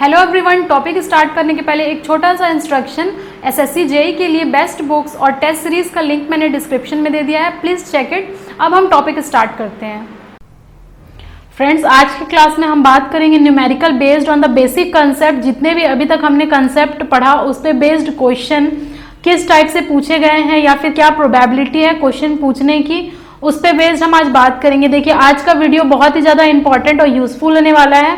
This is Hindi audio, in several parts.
हेलो एवरीवन, टॉपिक स्टार्ट करने के पहले एक छोटा सा इंस्ट्रक्शन। एसएससी जेई के लिए बेस्ट बुक्स और टेस्ट सीरीज का लिंक मैंने डिस्क्रिप्शन में दे दिया है, प्लीज़ चेक इट। अब हम टॉपिक स्टार्ट करते हैं। फ्रेंड्स, आज की क्लास में हम बात करेंगे numerical based on the basic concept. जितने भी अभी तक हमने कंसेप्ट पढ़ा उस पर बेस्ड क्वेश्चन किस टाइप से पूछे गए हैं या फिर क्या प्रोबेबिलिटी है क्वेश्चन पूछने की, उस पर बेस्ड हम आज बात करेंगे। देखिए, आज का वीडियो बहुत ही ज़्यादा इंपॉर्टेंट और यूजफुल होने वाला है,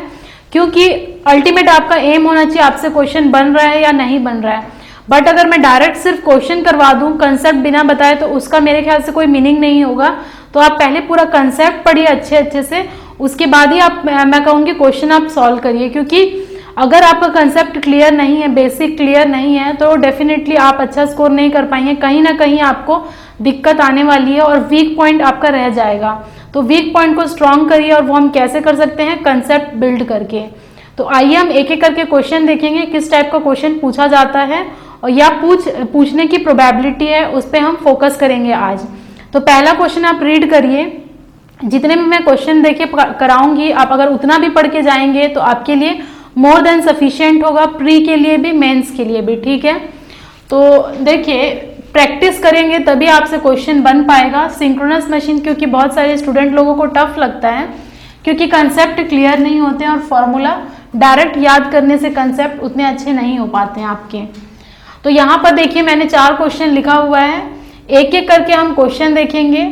क्योंकि अल्टीमेट आपका एम होना चाहिए आपसे क्वेश्चन बन रहा है या नहीं बन रहा है। बट अगर मैं डायरेक्ट सिर्फ क्वेश्चन करवा दूं कंसेप्ट बिना बताए तो उसका मेरे ख्याल से कोई मीनिंग नहीं होगा। तो आप पहले पूरा कंसेप्ट पढ़िए अच्छे से, उसके बाद ही आप, मैं कहूँगी, क्वेश्चन आप सॉल्व करिए। क्योंकि अगर आपका कंसेप्ट क्लियर नहीं है, बेसिक क्लियर नहीं है, तो डेफिनेटली आप अच्छा स्कोर नहीं कर पाएंगे। कहीं ना कहीं आपको दिक्कत आने वाली है और वीक पॉइंट आपका रह जाएगा। तो वीक पॉइंट को स्ट्रॉन्ग करिए, और वो हम कैसे कर सकते हैं? कंसेप्ट बिल्ड करके। तो आइए हम एक एक करके क्वेश्चन देखेंगे, किस टाइप का क्वेश्चन पूछा जाता है और या पूछने की प्रोबेबिलिटी है, उस पर हम फोकस करेंगे आज। तो पहला क्वेश्चन आप रीड करिए। जितने भी मैं क्वेश्चन देके कराऊंगी, आप अगर उतना भी पढ़ के जाएंगे तो आपके लिए मोर देन सफिशिएंट होगा, प्री के लिए भी, मेंस के लिए भी। ठीक है, तो देखिए, प्रैक्टिस करेंगे तभी आपसे क्वेश्चन बन पाएगा। सिंक्रोनस मशीन क्योंकि बहुत सारे स्टूडेंट लोगों को टफ लगता है, क्योंकि कंसेप्ट क्लियर नहीं होते हैं और फॉर्मूला डायरेक्ट याद करने से कंसेप्ट उतने अच्छे नहीं हो पाते हैं आपके। तो यहाँ पर देखिए, मैंने 4 क्वेश्चन लिखा हुआ है, एक एक करके हम क्वेश्चन देखेंगे,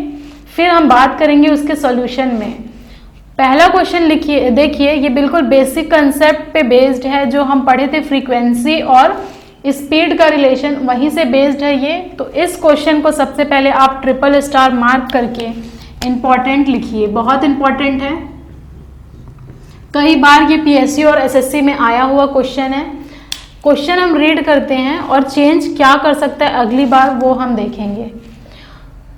फिर हम बात करेंगे उसके सॉल्यूशन में। पहला क्वेश्चन लिखिए, देखिए, ये बिल्कुल बेसिक कंसेप्ट पे बेस्ड है, जो हम पढ़े थे फ्रीक्वेंसी और स्पीड का रिलेशन, वहीं से बेस्ड है ये। तो इस क्वेश्चन को सबसे पहले आप ट्रिपल स्टार मार्क करके इम्पॉर्टेंट लिखिए, बहुत इंपॉर्टेंट है। कई बार ये पीएससी और एसएससी में आया हुआ क्वेश्चन है। क्वेश्चन हम रीड करते हैं और चेंज क्या कर सकता है अगली बार, वो हम देखेंगे।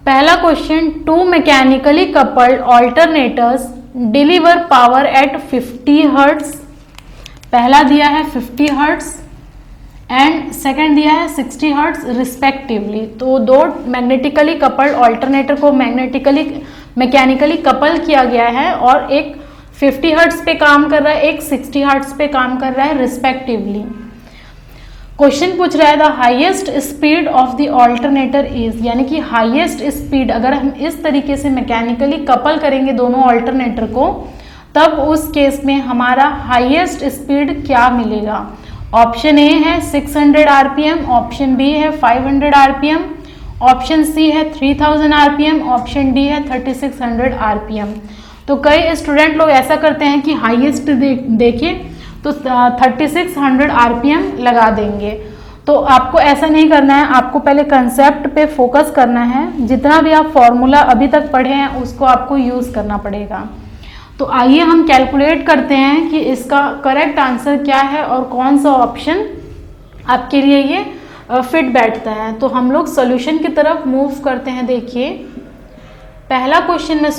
पहला question, 2 mechanically coupled alternators deliver power at 50 hertz. पहला दिया है 50 हर्ट्ज एंड सेकंड दिया है 60 हर्ट्ज रिस्पेक्टिवली। तो दो मैग्नेटिकली कपल्ड ऑल्टरनेटर को मैकेनिकली कपल किया गया है, और एक 50 हर्ट्ज पे काम कर रहा है, एक 60 हर्ट्ज पे काम कर रहा है रिस्पेक्टिवली। क्वेश्चन पूछ रहा है the highest speed of the alternator is, यानी कि हाईएस्ट स्पीड, अगर हम इस तरीके से मैकेनिकली कपल करेंगे दोनों ऑल्टरनेटर को, तब उस केस में हमारा हाईएस्ट स्पीड क्या मिलेगा? ऑप्शन ए है 600 आरपीएम, ऑप्शन बी है 500 आरपीएम, ऑप्शन सी है 3000 आरपीएम, ऑप्शन डी है 3600 आरपीएम। तो कई स्टूडेंट लोग ऐसा करते हैं कि हाईएस्ट देखिए तो 3600 आरपीएम लगा देंगे। तो आपको ऐसा नहीं करना है, आपको पहले कंसेप्ट पे फोकस करना है। जितना भी आप फॉर्मूला अभी तक पढ़े हैं उसको आपको यूज़ करना पड़ेगा। तो आइए हम कैलकुलेट करते हैं कि इसका करेक्ट आंसर क्या है और कौन सा ऑप्शन आपके लिए ये फिट बैठता है। तो हम लोग सॉल्यूशन की तरफ मूव करते हैं। देखिए, पहला क्वेश्चन मैं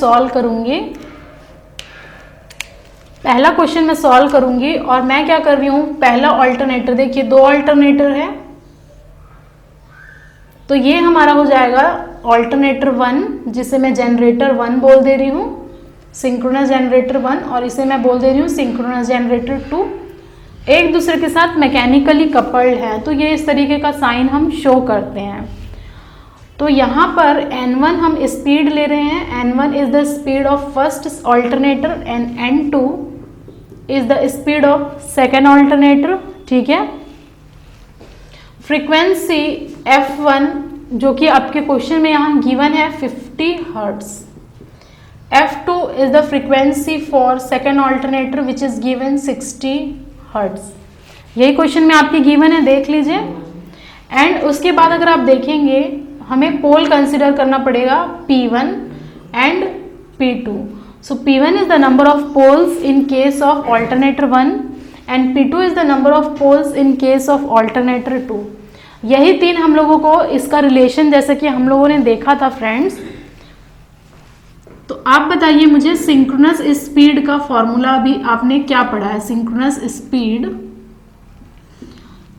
सॉल्व करूंगी, और मैं क्या कर रही हूँ, पहला ऑल्टरनेटर, देखिए 2 ऑल्टरनेटर है, तो ये हमारा हो जाएगा ऑल्टरनेटर 1, जिसे मैं जनरेटर 1 बोल दे रही हूँ, सिंक्रोनस जनरेटर 1, और इसे मैं बोल दे रही हूँ सिंक्रोनस जनरेटर 2। एक दूसरे के साथ मैकेनिकली कपल्ड है, तो ये इस तरीके का साइन हम शो करते हैं। तो यहाँ पर N1 हम स्पीड ले रहे हैं, N1 is the speed of first alternator and N2 is the speed of second alternator. ठीक है, फ्रीक्वेंसी F1 जो कि आपके क्वेश्चन में यहाँ गिवन है 50 hertz, F2 is the frequency for second alternator which is given 60 hertz। यही क्वेश्चन में आपकी गिवन है, देख लीजिए। एंड उसके बाद अगर आप देखेंगे, हमें पोल कंसिडर करना पड़ेगा P1 and P2। So P1 is the number of poles in case of alternator 1 and P2 is the number of poles in case of alternator 2। यही 3 हम लोगों को इसका रिलेशन, जैसे कि हम लोगों ने देखा था फ्रेंड्स। तो आप बताइए मुझे, सिंक्रोनस स्पीड का फॉर्मूला भी आपने क्या पढ़ा है? Synchronous speed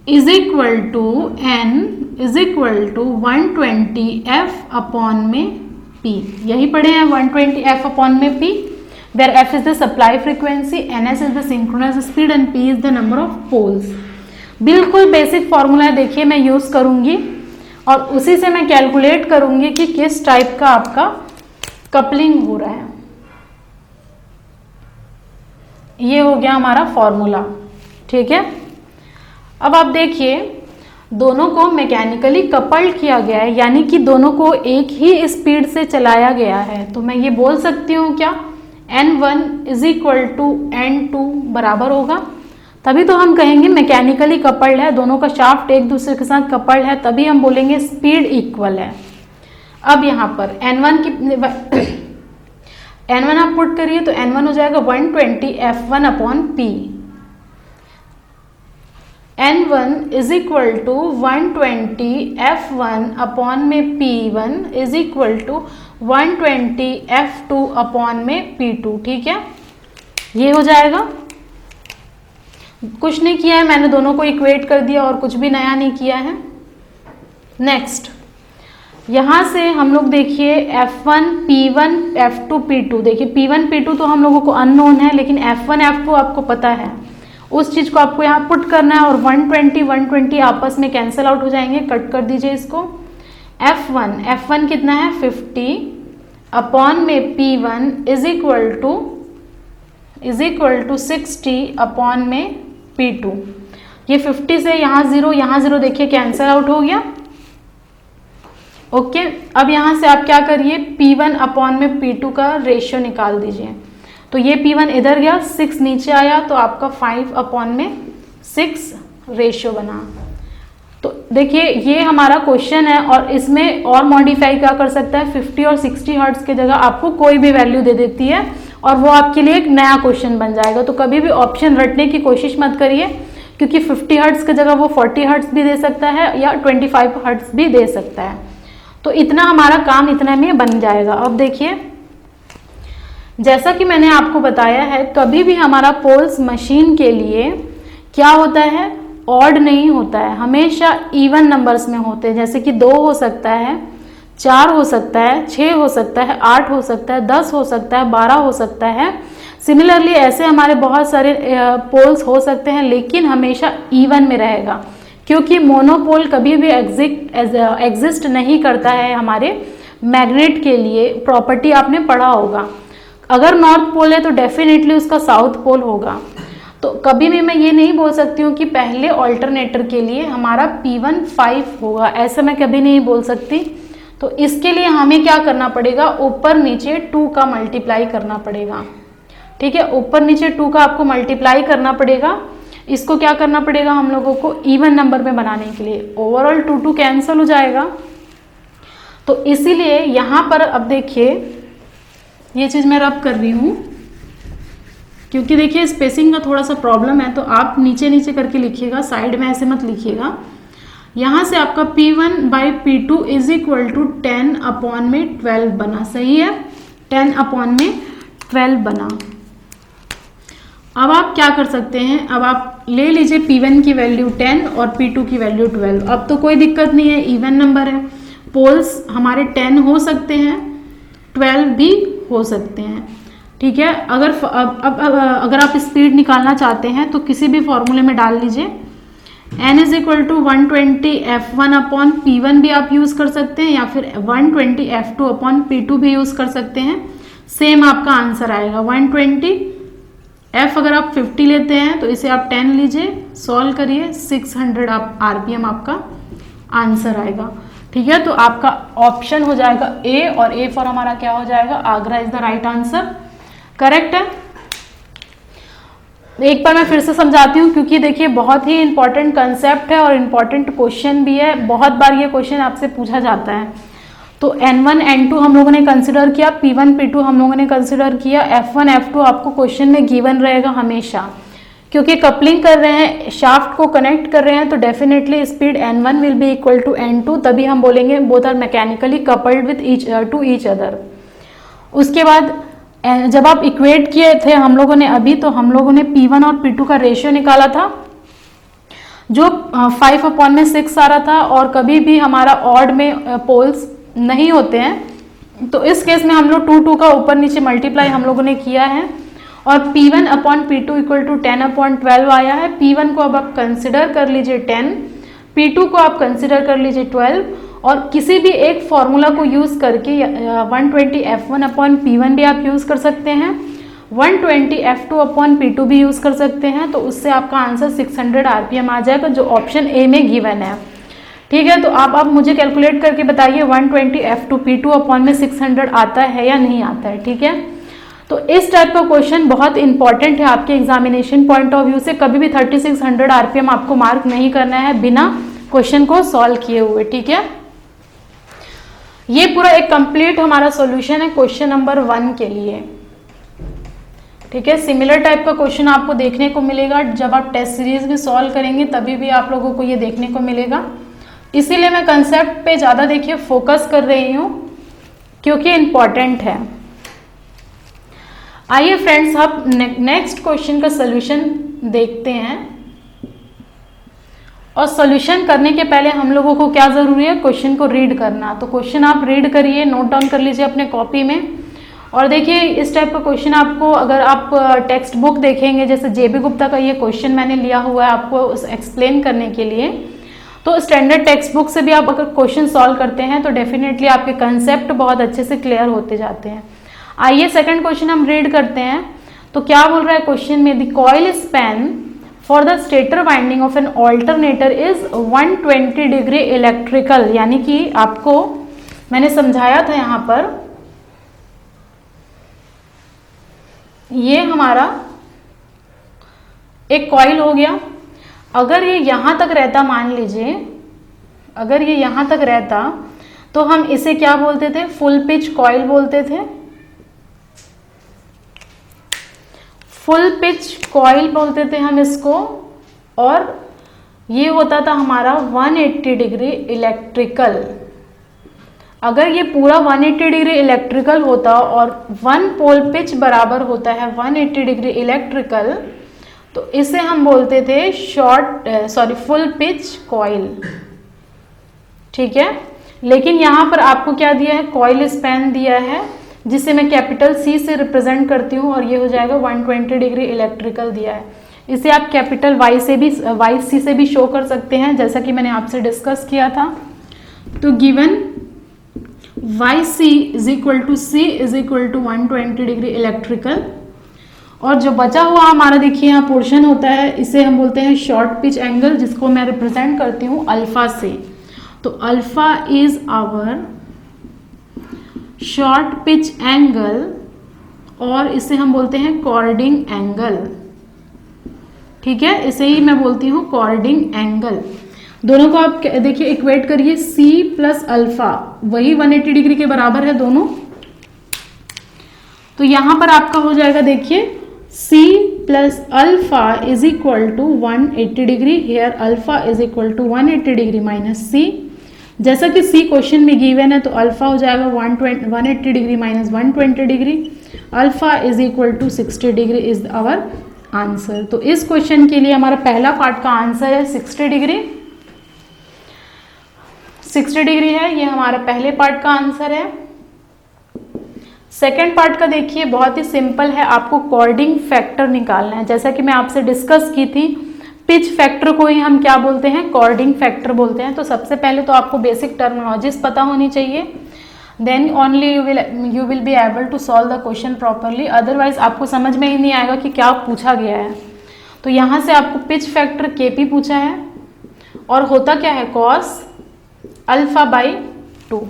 is equal to N is equal to 120 F upon में P। यही पढ़े हैं, 120 F अपॉन में P। Where F is the supply frequency, ns is the synchronous speed and p is the number of poles. बिल्कुल बेसिक फॉर्मूला देखिए मैं यूज करूंगी और उसी से मैं कैलकुलेट करूंगी कि किस टाइप का आपका कपलिंग हो रहा है। ये हो गया हमारा फॉर्मूला, ठीक है। अब आप देखिए दोनों को मैकेनिकली कपल्ड किया गया है, यानी कि दोनों को एक ही स्पीड से चलाया गया है। तो मैं ये बोल सकती हूँ क्या, N1 is equal to N2 बराबर होगा, तभी तो हम कहेंगे मैकेनिकली कपल्ड है, दोनों का शाफ्ट एक दूसरे के साथ कपल्ड है, तभी हम बोलेंगे स्पीड इक्वल है। अब यहाँ पर N1 की N1 आप पुट करिए तो N1 हो जाएगा 120 F1 upon P। N1 is equal to 120 F1 upon में P1 is equal to 120 F2 upon में P2, ठीक है। ये हो जाएगा, कुछ नहीं किया है मैंने, दोनों को इक्वेट कर दिया और कुछ भी नया नहीं किया है। नेक्स्ट यहाँ से हम लोग देखिए F1 P1 F2 P2, देखिए P1 P2 तो हम लोगों को अननोन है, लेकिन F1 F2 आपको पता है, उस चीज़ को आपको यहाँ पुट करना है और 120 आपस में कैंसिल आउट हो जाएंगे, कट कर दीजिए इसको। F1 कितना है 50 अपॉन में P1 is equal to 60 upon में P2। ये 50 से यहाँ जीरो देखिए कैंसिल आउट हो गया, ओके। अब यहाँ से आप क्या करिए, P1 अपॉन में P2 का रेशियो निकाल दीजिए। तो ये P1 इधर गया, 6 नीचे आया, तो आपका 5 अपॉन में 6 रेशियो बना। तो देखिए ये हमारा क्वेश्चन है और इसमें और मॉडिफाई क्या कर सकता है, 50 और 60 हर्ट्ज की जगह आपको कोई भी वैल्यू दे देती है और वो आपके लिए एक नया क्वेश्चन बन जाएगा। तो कभी भी ऑप्शन रटने की कोशिश मत करिए, क्योंकि 50 हर्ट्ज की जगह वो 40 हर्ट्ज भी दे सकता है या 25 हर्ट्ज भी दे सकता है। तो इतना हमारा काम इतना में बन जाएगा। अब देखिए जैसा कि मैंने आपको बताया है, कभी भी हमारा पोल्स मशीन के लिए क्या होता है, ऑड नहीं होता है, हमेशा इवन नंबर्स में होते हैं। जैसे कि 2 हो सकता है, 4 हो सकता है, 6 हो सकता है, 8 हो सकता है, 10 हो सकता है, 12 हो सकता है। सिमिलरली ऐसे हमारे बहुत सारे पोल्स हो सकते हैं, लेकिन हमेशा इवन में रहेगा, क्योंकि मोनोपोल कभी भी एग्जिस्ट नहीं करता है। हमारे मैग्नेट के लिए प्रॉपर्टी आपने पढ़ा होगा, अगर नॉर्थ पोल है तो डेफिनेटली उसका साउथ पोल होगा। तो कभी भी मैं ये नहीं बोल सकती हूँ कि पहले ऑल्टरनेटर के लिए हमारा P1 5 होगा, ऐसा मैं कभी नहीं बोल सकती। तो इसके लिए हमें क्या करना पड़ेगा, ऊपर नीचे 2 का मल्टीप्लाई करना पड़ेगा, ठीक है। ऊपर नीचे 2 का आपको मल्टीप्लाई करना पड़ेगा। इसको क्या करना पड़ेगा हम लोगों को, इवन नंबर में बनाने के लिए। ओवरऑल 2 कैंसिल हो जाएगा। तो इसीलिए यहाँ पर अब देखिए ये चीज़ मैं रब कर रही हूँ, क्योंकि देखिए स्पेसिंग का थोड़ा सा प्रॉब्लम है, तो आप नीचे नीचे करके लिखिएगा, साइड में ऐसे मत लिखिएगा। यहाँ से आपका P1 by P2 is equal to 10 upon में 12 बना, सही है, 10 अपॉन में 12 बना। अब आप क्या कर सकते हैं, अब आप ले लीजिए P1 की वैल्यू 10 और P2 की वैल्यू 12। अब तो कोई दिक्कत नहीं है, इवन नंबर है, पोल्स हमारे 10 हो सकते हैं, 12 भी हो सकते हैं, ठीक है। अगर आप स्पीड निकालना चाहते हैं तो किसी भी फॉर्मूले में डाल लीजिए। n is equal to 120 F1 upon P1 भी आप यूज़ कर सकते हैं, या फिर 120 F2 अपॉन P2 भी यूज़ कर सकते हैं, सेम आपका आंसर आएगा 120। F अगर आप 50 लेते हैं तो इसे आप 10 लीजिए, सॉल्व करिए, 600 आप RPM आपका आंसर आएगा, ठीक है। तो आपका ऑप्शन हो जाएगा A, और A फॉर हमारा क्या हो जाएगा, Agra is the right answer, correct है। एक बार मैं फिर से समझाती हूँ, क्योंकि देखिए बहुत ही इंपॉर्टेंट कंसेप्ट है और इम्पॉर्टेंट क्वेश्चन भी है, बहुत बार ये क्वेश्चन आपसे पूछा जाता है। तो N1 N2 हम लोगों ने कंसिडर किया, P1 P2 हम लोगों ने कंसिडर किया, F1 F2 आपको क्वेश्चन में गिवन रहेगा हमेशा, क्योंकि कपलिंग कर रहे हैं, शाफ्ट को कनेक्ट कर रहे हैं, तो definitely speed N1 will be equal to N2, तभी हम बोलेंगे both are mechanically coupled with each other. उसके बाद जब आप इक्वेट किए थे हम लोगों ने अभी, तो हम लोगों ने P1 और P2 का रेशियो निकाला था, जो 5 अपॉन में 6 आ रहा था, और कभी भी हमारा ऑड में पोल्स नहीं होते हैं, तो इस केस में हम लोग 2 का ऊपर नीचे मल्टीप्लाई हम लोगों ने किया है और P1 upon P2 equal to 10 upon 12 आया है। P1 को अब आप कंसिडर कर लीजिए 10, P2 को आप कंसिडर कर लीजिए 12 और किसी भी एक फॉर्मूला को यूज़ करके 120 F1 अपॉन P1 भी आप यूज़ कर सकते हैं, 120 F2 अपॉन P2 भी यूज़ कर सकते हैं। तो उससे आपका आंसर 600 RPM आ जाएगा जो ऑप्शन ए में गिवन है। ठीक है, तो आप मुझे कैलकुलेट करके बताइए 120 F2 P2 अपॉन में 600 आता है या नहीं आता है। ठीक है, तो इस टाइप का क्वेश्चन बहुत इंपॉर्टेंट है आपके एग्जामिनेशन पॉइंट ऑफ व्यू से। कभी भी 3600 RPM आपको मार्क नहीं करना है बिना क्वेश्चन को सॉल्व किए हुए। ठीक है, ये पूरा एक कंप्लीट हमारा सॉल्यूशन है क्वेश्चन नंबर 1 के लिए। ठीक है, सिमिलर टाइप का क्वेश्चन आपको देखने को मिलेगा जब आप टेस्ट सीरीज में सॉल्व करेंगे, तभी भी आप लोगों को ये देखने को मिलेगा। इसीलिए मैं कंसेप्ट पे ज़्यादा देखिए फोकस कर रही हूँ क्योंकि इम्पॉर्टेंट है। आइए फ्रेंड्स, अब नेक्स्ट क्वेश्चन का सॉल्यूशन देखते हैं। और सॉल्यूशन करने के पहले हम लोगों को क्या ज़रूरी है, क्वेश्चन को रीड करना। तो क्वेश्चन आप रीड करिए, नोट डाउन कर लीजिए अपने कॉपी में। और देखिए इस टाइप का क्वेश्चन आपको, अगर आप टेक्स्ट बुक देखेंगे, जैसे JB गुप्ता का ये क्वेश्चन मैंने लिया हुआ है आपको एक्सप्लेन करने के लिए, तो स्टैंडर्ड टेक्स्ट बुक से भी आप अगर क्वेश्चन सॉल्व करते हैं तो डेफिनेटली आपके कंसेप्ट बहुत अच्छे से क्लियर होते जाते हैं। आइए सेकंड क्वेश्चन हम रीड करते हैं। तो क्या बोल रहा है क्वेश्चन में, the coil span for the stator winding of an alternator is 120 degree electrical. यानी कि आपको मैंने समझाया था यहाँ पर, ये हमारा एक कॉइल हो गया। अगर ये यहाँ तक रहता, मान लीजिए अगर ये यहाँ तक रहता तो हम इसे क्या बोलते थे, फुल पिच कॉइल बोलते थे। फुल पिच कॉइल बोलते थे हम इसको। और ये होता था हमारा 180 डिग्री इलेक्ट्रिकल। अगर ये पूरा 180 डिग्री इलेक्ट्रिकल होता और 1 पोल पिच बराबर होता है 180 डिग्री इलेक्ट्रिकल, तो इसे हम बोलते थे फुल पिच कॉइल। ठीक है, लेकिन यहाँ पर आपको क्या दिया है, कॉइल स्पैन दिया है जिसे मैं कैपिटल C से रिप्रेजेंट करती हूँ और ये हो जाएगा 120 डिग्री इलेक्ट्रिकल दिया है। इसे आप कैपिटल YC से भी शो कर सकते हैं, जैसा कि मैंने आपसे डिस्कस किया था। तो given YC is equal to C is equal to 120 degree electrical. और जो बचा हुआ हमारा देखिए यहाँ पोर्शन होता है, इसे हम बोलते हैं शॉर्ट पिच एंगल, जिसको मैं रिप्रेजेंट करती हूँ अल्फा से। तो alpha is our short pitch angle और इसे हम बोलते हैं कॉर्डिंग एंगल। ठीक है, इसे ही मैं बोलती हूँ कॉर्डिंग एंगल। दोनों को आप देखिए इक्वेट करिए, C प्लस अल्फा वही 180 डिग्री के बराबर है दोनों। तो यहां पर आपका हो जाएगा देखिए C plus alpha is equal to 180 degree. Here alpha is equal to 180 degree minus C। जैसा कि C क्वेश्चन में गिवन है तो अल्फा हो जाएगा 180 degree minus 120 degree. Alpha is equal to 60 degree is our answer. तो इस क्वेश्चन के लिए हमारा पहला पार्ट का आंसर है 60 डिग्री। 60 डिग्री है, ये हमारा पहले पार्ट का आंसर है। सेकेंड पार्ट का देखिए बहुत ही सिंपल है, आपको कॉर्डिंग फैक्टर निकालना है। जैसा कि मैं आपसे डिस्कस की थी, पिच फैक्टर को ही हम क्या बोलते हैं, कॉर्डिंग फैक्टर बोलते हैं। तो सबसे पहले तो आपको बेसिक टर्मिनोलॉजीज पता होनी चाहिए, then only you will be able to solve the question properly. Otherwise आपको समझ में ही नहीं आएगा कि क्या पूछा गया है। तो यहाँ से आपको पिच फैक्टर KP पूछा है और होता क्या है, कॉस अल्फा बाई 2।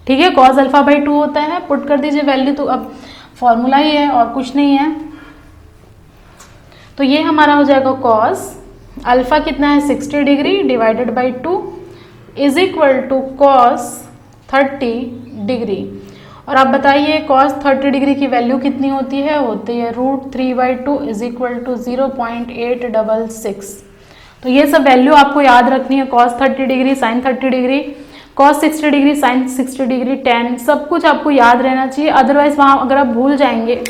ठीक है, कॉस अल्फा बाई 2 होता है। पुट कर दीजिए वैल्यू, तो अब फॉर्मूला ही है और कुछ नहीं है। तो ये हमारा हो जाएगा कॉस अल्फा कितना है 60 degree divided by 2 is equal to cos 30 degree. और आप बताइए कॉस 30 डिग्री की वैल्यू कितनी होती है, √3/2 इज इक्वल टू 0.866। तो ये सब वैल्यू आपको याद रखनी है, cos 30 degree, sine 30 degree, cos 60 degree, sine 60 degree, tan, सब कुछ आपको याद रहना चाहिए। अदरवाइज वहाँ अगर आप भूल जाएंगे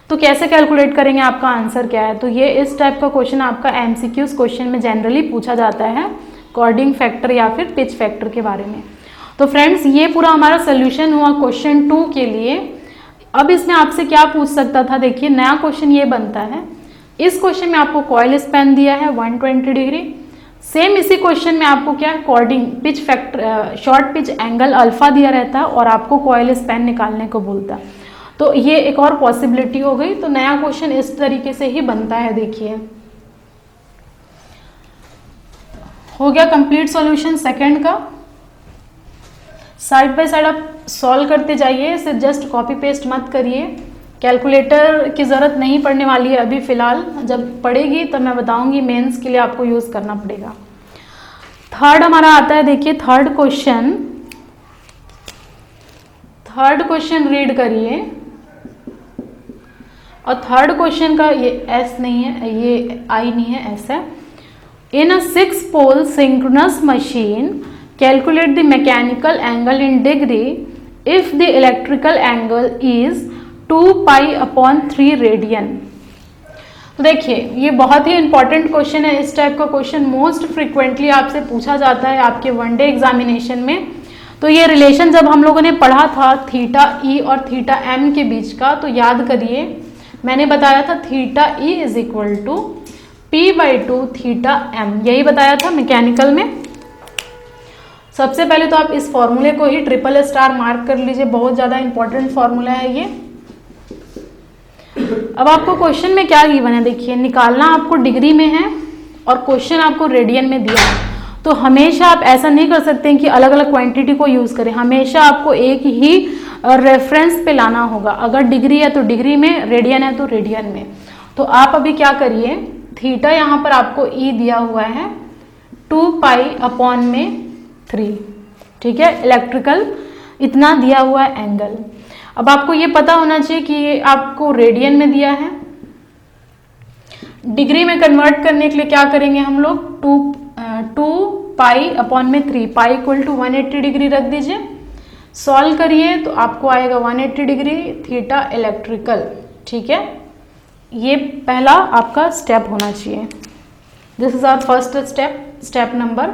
तो कैसे कैलकुलेट करेंगे आपका आंसर क्या है। तो ये इस टाइप का क्वेश्चन आपका MCQs क्वेश्चन में जनरली पूछा जाता है, कॉर्डिंग फैक्टर या फिर पिच फैक्टर के बारे में। तो फ्रेंड्स ये पूरा हमारा सोल्यूशन हुआ क्वेश्चन 2 के लिए। अब इसमें आपसे क्या पूछ सकता था, देखिए नया क्वेश्चन ये बनता है। इस क्वेश्चन में आपको कॉइल स्पैन दिया है 120 डिग्री। सेम इसी क्वेश्चन में आपको क्या है, cording pitch factor short pitch angle alpha दिया रहता है और आपको कॉइल स्पैन निकालने को बोलता है। तो ये एक और पॉसिबिलिटी हो गई। तो नया क्वेश्चन इस तरीके से ही बनता है। देखिए हो गया कंप्लीट सॉल्यूशन सेकंड का। साइड बाय साइड आप सॉल्व करते जाइए, इसे जस्ट कॉपी पेस्ट मत करिए। कैलकुलेटर की ज़रूरत नहीं पड़ने वाली है अभी फ़िलहाल, जब पड़ेगी तब मैं बताऊंगी मेंस के लिए आपको यूज़ करना पड़ेगा। थर्ड हमारा आता है, देखिए थर्ड क्वेश्चन रीड करिए। और थर्ड क्वेश्चन का ये एस नहीं है, ये आई नहीं है, एस है। इन अ 6 पोल synchronous machine calculate the mechanical angle in degree if the electrical angle is 2 pi upon 3 radian. तो देखिए ये बहुत ही इंपॉर्टेंट क्वेश्चन है। इस टाइप का क्वेश्चन मोस्ट फ्रिक्वेंटली आपसे पूछा जाता है आपके वनडे एग्जामिनेशन में। तो ये रिलेशन जब हम लोगों ने पढ़ा था थीटा ई और थीटा एम के बीच का, तो याद करिए मैंने बताया था theta E is equal to P/2 theta M, यही बताया था मैकेनिकल में। सबसे पहले तो आप इस फॉर्मूले को ही ट्रिपल स्टार मार्क कर लीजिए, बहुत ज़्यादा इंपॉर्टेंट फॉर्मूला है ये। अब आपको क्वेश्चन में क्या गिवन है, देखिए निकालना आपको डिग्री में है और क्वेश्चन आपको रेडियन में दिया है। तो हमेशा आप ऐसा नहीं कर सकते कि अलग अलग क्वांटिटी को यूज़ करें, हमेशा आपको एक ही रेफरेंस पे लाना होगा। अगर डिग्री है तो डिग्री में, रेडियन है तो रेडियन में। तो आप अभी क्या करिए, थीटा यहाँ पर आपको ई दिया हुआ है 2 पाई अपॉन में 3, ठीक है। इलेक्ट्रिकल इतना दिया हुआ है एंगल। अब आपको ये पता होना चाहिए कि ये आपको रेडियन में दिया है। डिग्री में कन्वर्ट करने के लिए क्या करेंगे हम लोग, 2 पाई अपॉन में 3, पाई इक्वल टू 180 डिग्री रख दीजिए। सॉल्व करिए तो आपको आएगा 180 डिग्री थीटा इलेक्ट्रिकल, ठीक है। ये पहला आपका स्टेप होना चाहिए। This is our first step, step number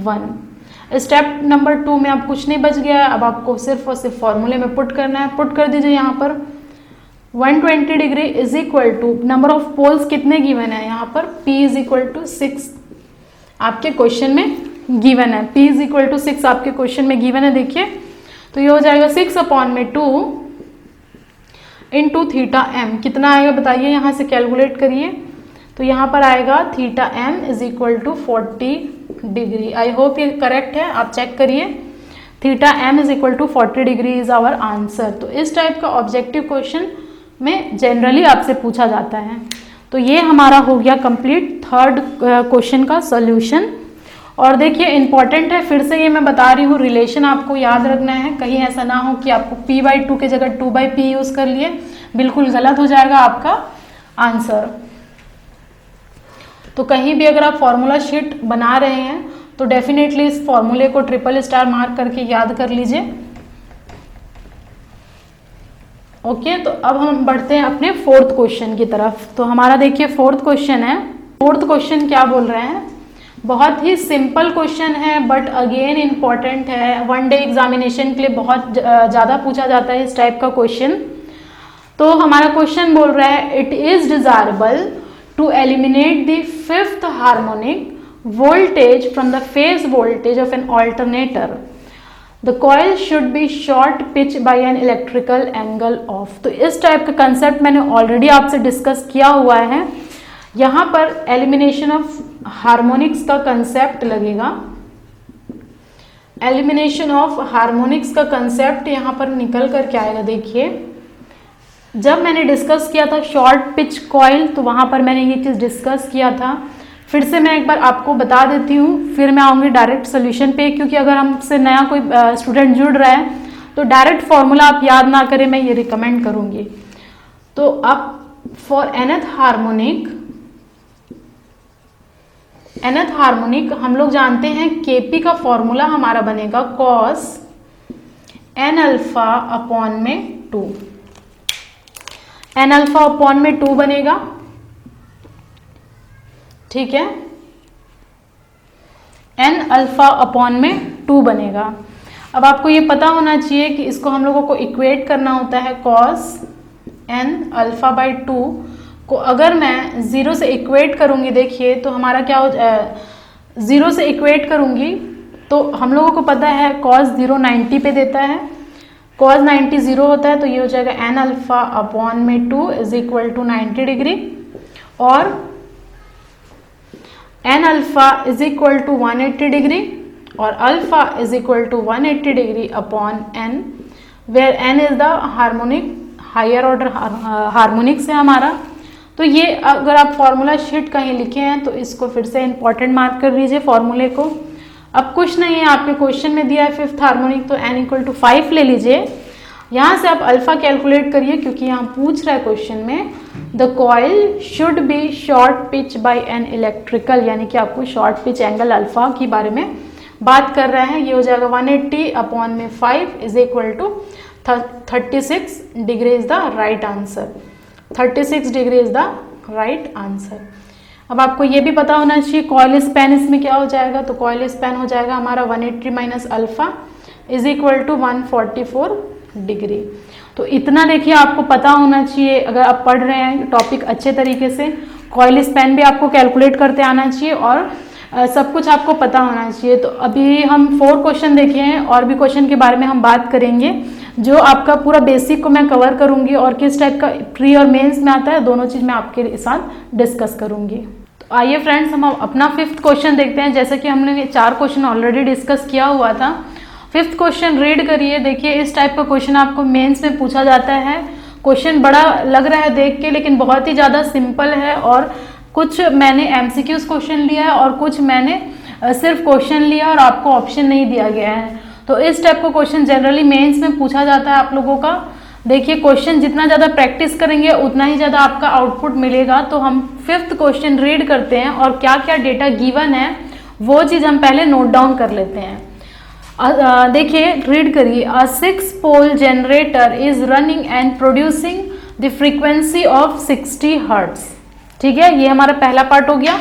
1। Step number 2 में अब कुछ नहीं बच गया है। अब आपको सिर्फ और सिर्फ फॉर्मूले में पुट करना है। पुट कर दीजिए यहाँ पर 120 degree is equal to number of poles कितने गिवन है यहाँ पर, P इज इक्वल टू 6 आपके क्वेश्चन में गिवन है। P इज इक्वल टू 6 आपके क्वेश्चन में गिवन है। देखिए तो ये हो जाएगा 6 अपॉन में 2 इंटू थीटा एम। कितना आएगा बताइए, यहाँ से कैलकुलेट करिए। तो यहाँ पर आएगा theta M is equal to 40 degree. I hope ये करेक्ट है, आप चेक करिए। Theta M is equal to 40 degree is our answer. तो इस टाइप का ऑब्जेक्टिव क्वेश्चन में जनरली आपसे पूछा जाता है। तो ये हमारा हो गया कंप्लीट थर्ड क्वेश्चन का सॉल्यूशन। और देखिए इंपॉर्टेंट है, फिर से ये मैं बता रही हूँ, रिलेशन आपको याद रखना है। कहीं ऐसा ना हो कि आपको P/2 की जगह 2/P यूज़ कर लिए, बिल्कुल गलत हो जाएगा आपका आंसर। तो कहीं भी अगर आप फॉर्मूला शीट बना रहे हैं तो डेफिनेटली इस फॉर्मूले को ट्रिपल स्टार मार्क करके याद कर लीजिए। ओके, तो अब हम बढ़ते हैं अपने फोर्थ क्वेश्चन की तरफ। तो हमारा देखिए फोर्थ क्वेश्चन है। फोर्थ क्वेश्चन क्या बोल रहे हैं, बहुत ही सिंपल क्वेश्चन है बट अगेन इम्पॉर्टेंट है। वन डे एग्जामिनेशन के लिए बहुत ज़्यादा पूछा जाता है इस टाइप का क्वेश्चन। तो हमारा क्वेश्चन बोल रहा है, it is desirable to eliminate the fifth harmonic voltage from the phase voltage of an alternator. The coil should be short pitch by an electrical angle of. तो इस टाइप का कंसेप्ट मैंने ऑलरेडी आपसे डिस्कस किया हुआ है। यहाँ पर एलिमिनेशन ऑफ हार्मोनिक्स का कंसेप्ट लगेगा। एलिमिनेशन ऑफ हार्मोनिक्स का कंसेप्ट यहाँ पर निकल कर के आएगा। देखिए जब मैंने डिस्कस किया था शॉर्ट पिच कॉइल, तो वहाँ पर मैंने ये चीज़ डिस्कस किया था। फिर से मैं एक बार आपको बता देती हूँ, फिर मैं आऊँगी डायरेक्ट सोल्यूशन पे, क्योंकि अगर हमसे नया कोई स्टूडेंट जुड़ रहा है तो डायरेक्ट फॉर्मूला आप याद ना करें, मैं ये रिकमेंड करूँगी। तो अब फॉर nth हार्मोनिक हम लोग जानते हैं Kp का फॉर्मूला हमारा बनेगा cos n अल्फा अपॉन में 2। n अल्फा अपॉन में 2 बनेगा, ठीक है। n अल्फा अपॉन में 2 बनेगा। अब आपको ये पता होना चाहिए कि इसको हम लोगों को इक्वेट करना होता है cos n अल्फा बाई 2 को अगर मैं 0 से इक्वेट करूँगी, देखिए तो हमारा क्या हो 0 से इक्वेट करूँगी तो हम लोगों को पता है cos 0 90 पे देता है, cos 90 0 होता है, तो ये हो जाएगा n अल्फा अपॉन में 2 इज इक्वल टू 90 डिग्री और n alpha is equal to 180 degree और alpha is equal to 180 degree upon n, where n is the harmonic, higher order harmonics है हमारा। तो ये अगर आप फॉर्मूला शीट कहीं लिखे हैं तो इसको फिर से इंपॉर्टेंट मार्क कर लीजिए फॉर्मूले को। अब कुछ नहीं है, आपके क्वेश्चन में दिया है फिफ्थ हार्मोनिक, तो n इक्वल टू 5 ले लीजिए। यहाँ से आप अल्फा कैलकुलेट करिए क्योंकि यहाँ पूछ रहा है क्वेश्चन में the coil should be short pitch by an electrical, यानी कि आपको शॉर्ट पिच एंगल अल्फा के बारे में बात कर रहा है। ये हो जाएगा 180 अपॉन में 5 is equal to 36 degree is the right answer. 36 degree is the right answer. अब आपको ये भी पता होना चाहिए कॉइल स्पैन इसमें क्या हो जाएगा, तो कॉइल स्पैन हो जाएगा हमारा 180 minus alpha is equal to 144 degree. तो इतना देखिए आपको पता होना चाहिए अगर आप पढ़ रहे हैं टॉपिक अच्छे तरीके से। कॉइल स्पैन भी आपको कैलकुलेट करते आना चाहिए और सब कुछ आपको पता होना चाहिए। तो अभी हम 4 क्वेश्चन देखे हैं और भी क्वेश्चन के बारे में हम बात करेंगे जो आपका पूरा बेसिक को मैं कवर करूंगी और किस टाइप का प्री और मेंस में आता है, दोनों चीज़ मैं आपके साथ डिस्कस करूंगी। तो आइए फ्रेंड्स हम अपना 5th क्वेश्चन देखते हैं। जैसे कि हमने ये 4 क्वेश्चन ऑलरेडी डिस्कस किया हुआ था। 5th क्वेश्चन रीड करिए। देखिए इस टाइप का क्वेश्चन आपको मेंस में पूछा जाता है। क्वेश्चन बड़ा लग रहा है देख के, लेकिन बहुत ही ज़्यादा सिंपल है और कुछ मैंने MCQs क्वेश्चन लिया है और कुछ मैंने सिर्फ क्वेश्चन लिया और आपको ऑप्शन नहीं दिया गया है। तो इस टाइप का क्वेश्चन जनरली मेंस में पूछा जाता है आप लोगों का। देखिए क्वेश्चन जितना ज़्यादा प्रैक्टिस करेंगे उतना ही ज़्यादा आपका आउटपुट मिलेगा। तो हम 5th क्वेश्चन रीड करते हैं और क्या क्या डेटा गिवन है वो चीज़ हम पहले नोट डाउन कर लेते हैं। देखिए रीड करिए। A 6 pole generator is running and producing the frequency of 60 hertz. ठीक है, ये हमारा पहला पार्ट हो गया।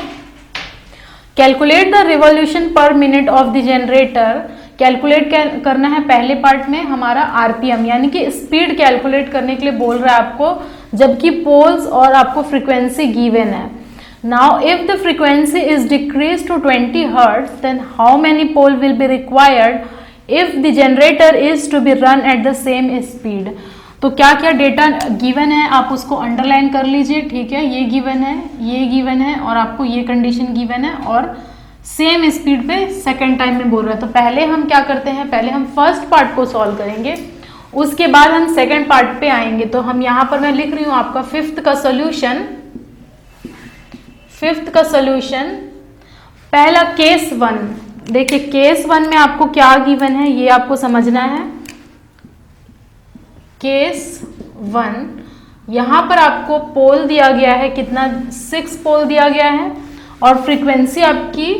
Calculate the revolution per minute of the generator. Calculate करना है पहले पार्ट में हमारा RPM, यानी कि स्पीड कैलकुलेट करने के लिए बोल रहा है आपको, जबकि पोल्स और आपको फ्रीक्वेंसी गिवन है। Now if the frequency is decrease to 20 hertz then how many pole will be required if the generator is to be run at the same speed. तो क्या क्या डेटा गिवन है आप उसको अंडरलाइन कर लीजिए। ठीक है, ये गिवन है, ये गिवन है और आपको ये कंडीशन गिवन है और सेम स्पीड पे सेकंड टाइम में बोल रहा है। तो पहले हम क्या करते हैं, पहले हम फर्स्ट पार्ट को सॉल्व करेंगे, उसके बाद हम सेकंड पार्ट पे आएंगे। तो हम यहाँ पर मैं लिख रही हूँ आपका 5th का सोल्यूशन। 5th का सोल्यूशन पहला केस 1। देखिए केस 1 में आपको क्या गिवन है ये आपको समझना है। केस 1 यहाँ पर आपको पोल दिया गया है, कितना 6 पोल दिया गया है और फ्रीक्वेंसी आपकी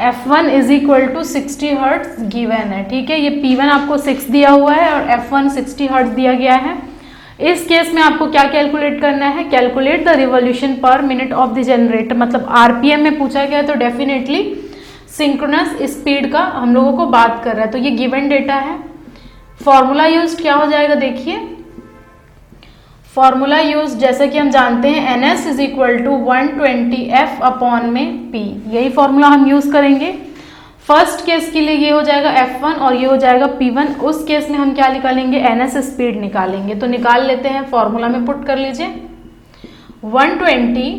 F1 is equal to 60 hertz given है। ठीक है, ये P1 आपको 6 दिया हुआ है और F1 60 हर्ट्ज दिया गया है। इस केस में आपको क्या कैलकुलेट करना है, calculate the revolution per minute of the generator, मतलब RPM में पूछा गया है तो डेफिनेटली सिंक्रोनस स्पीड का हम लोगों को बात कर रहा है। तो ये गिवन डेटा है। फॉर्मूला यूज क्या हो जाएगा, देखिए फॉर्मूला यूज जैसे कि हम जानते हैं NS is equal to 120F upon में P, यही फॉर्मूला हम यूज करेंगे। फर्स्ट केस के लिए ये हो जाएगा F1 और ये हो जाएगा P1। उस केस में हम क्या निकालेंगे, NS स्पीड निकालेंगे। तो निकाल लेते हैं, फॉर्मूला में पुट कर लीजिए। 120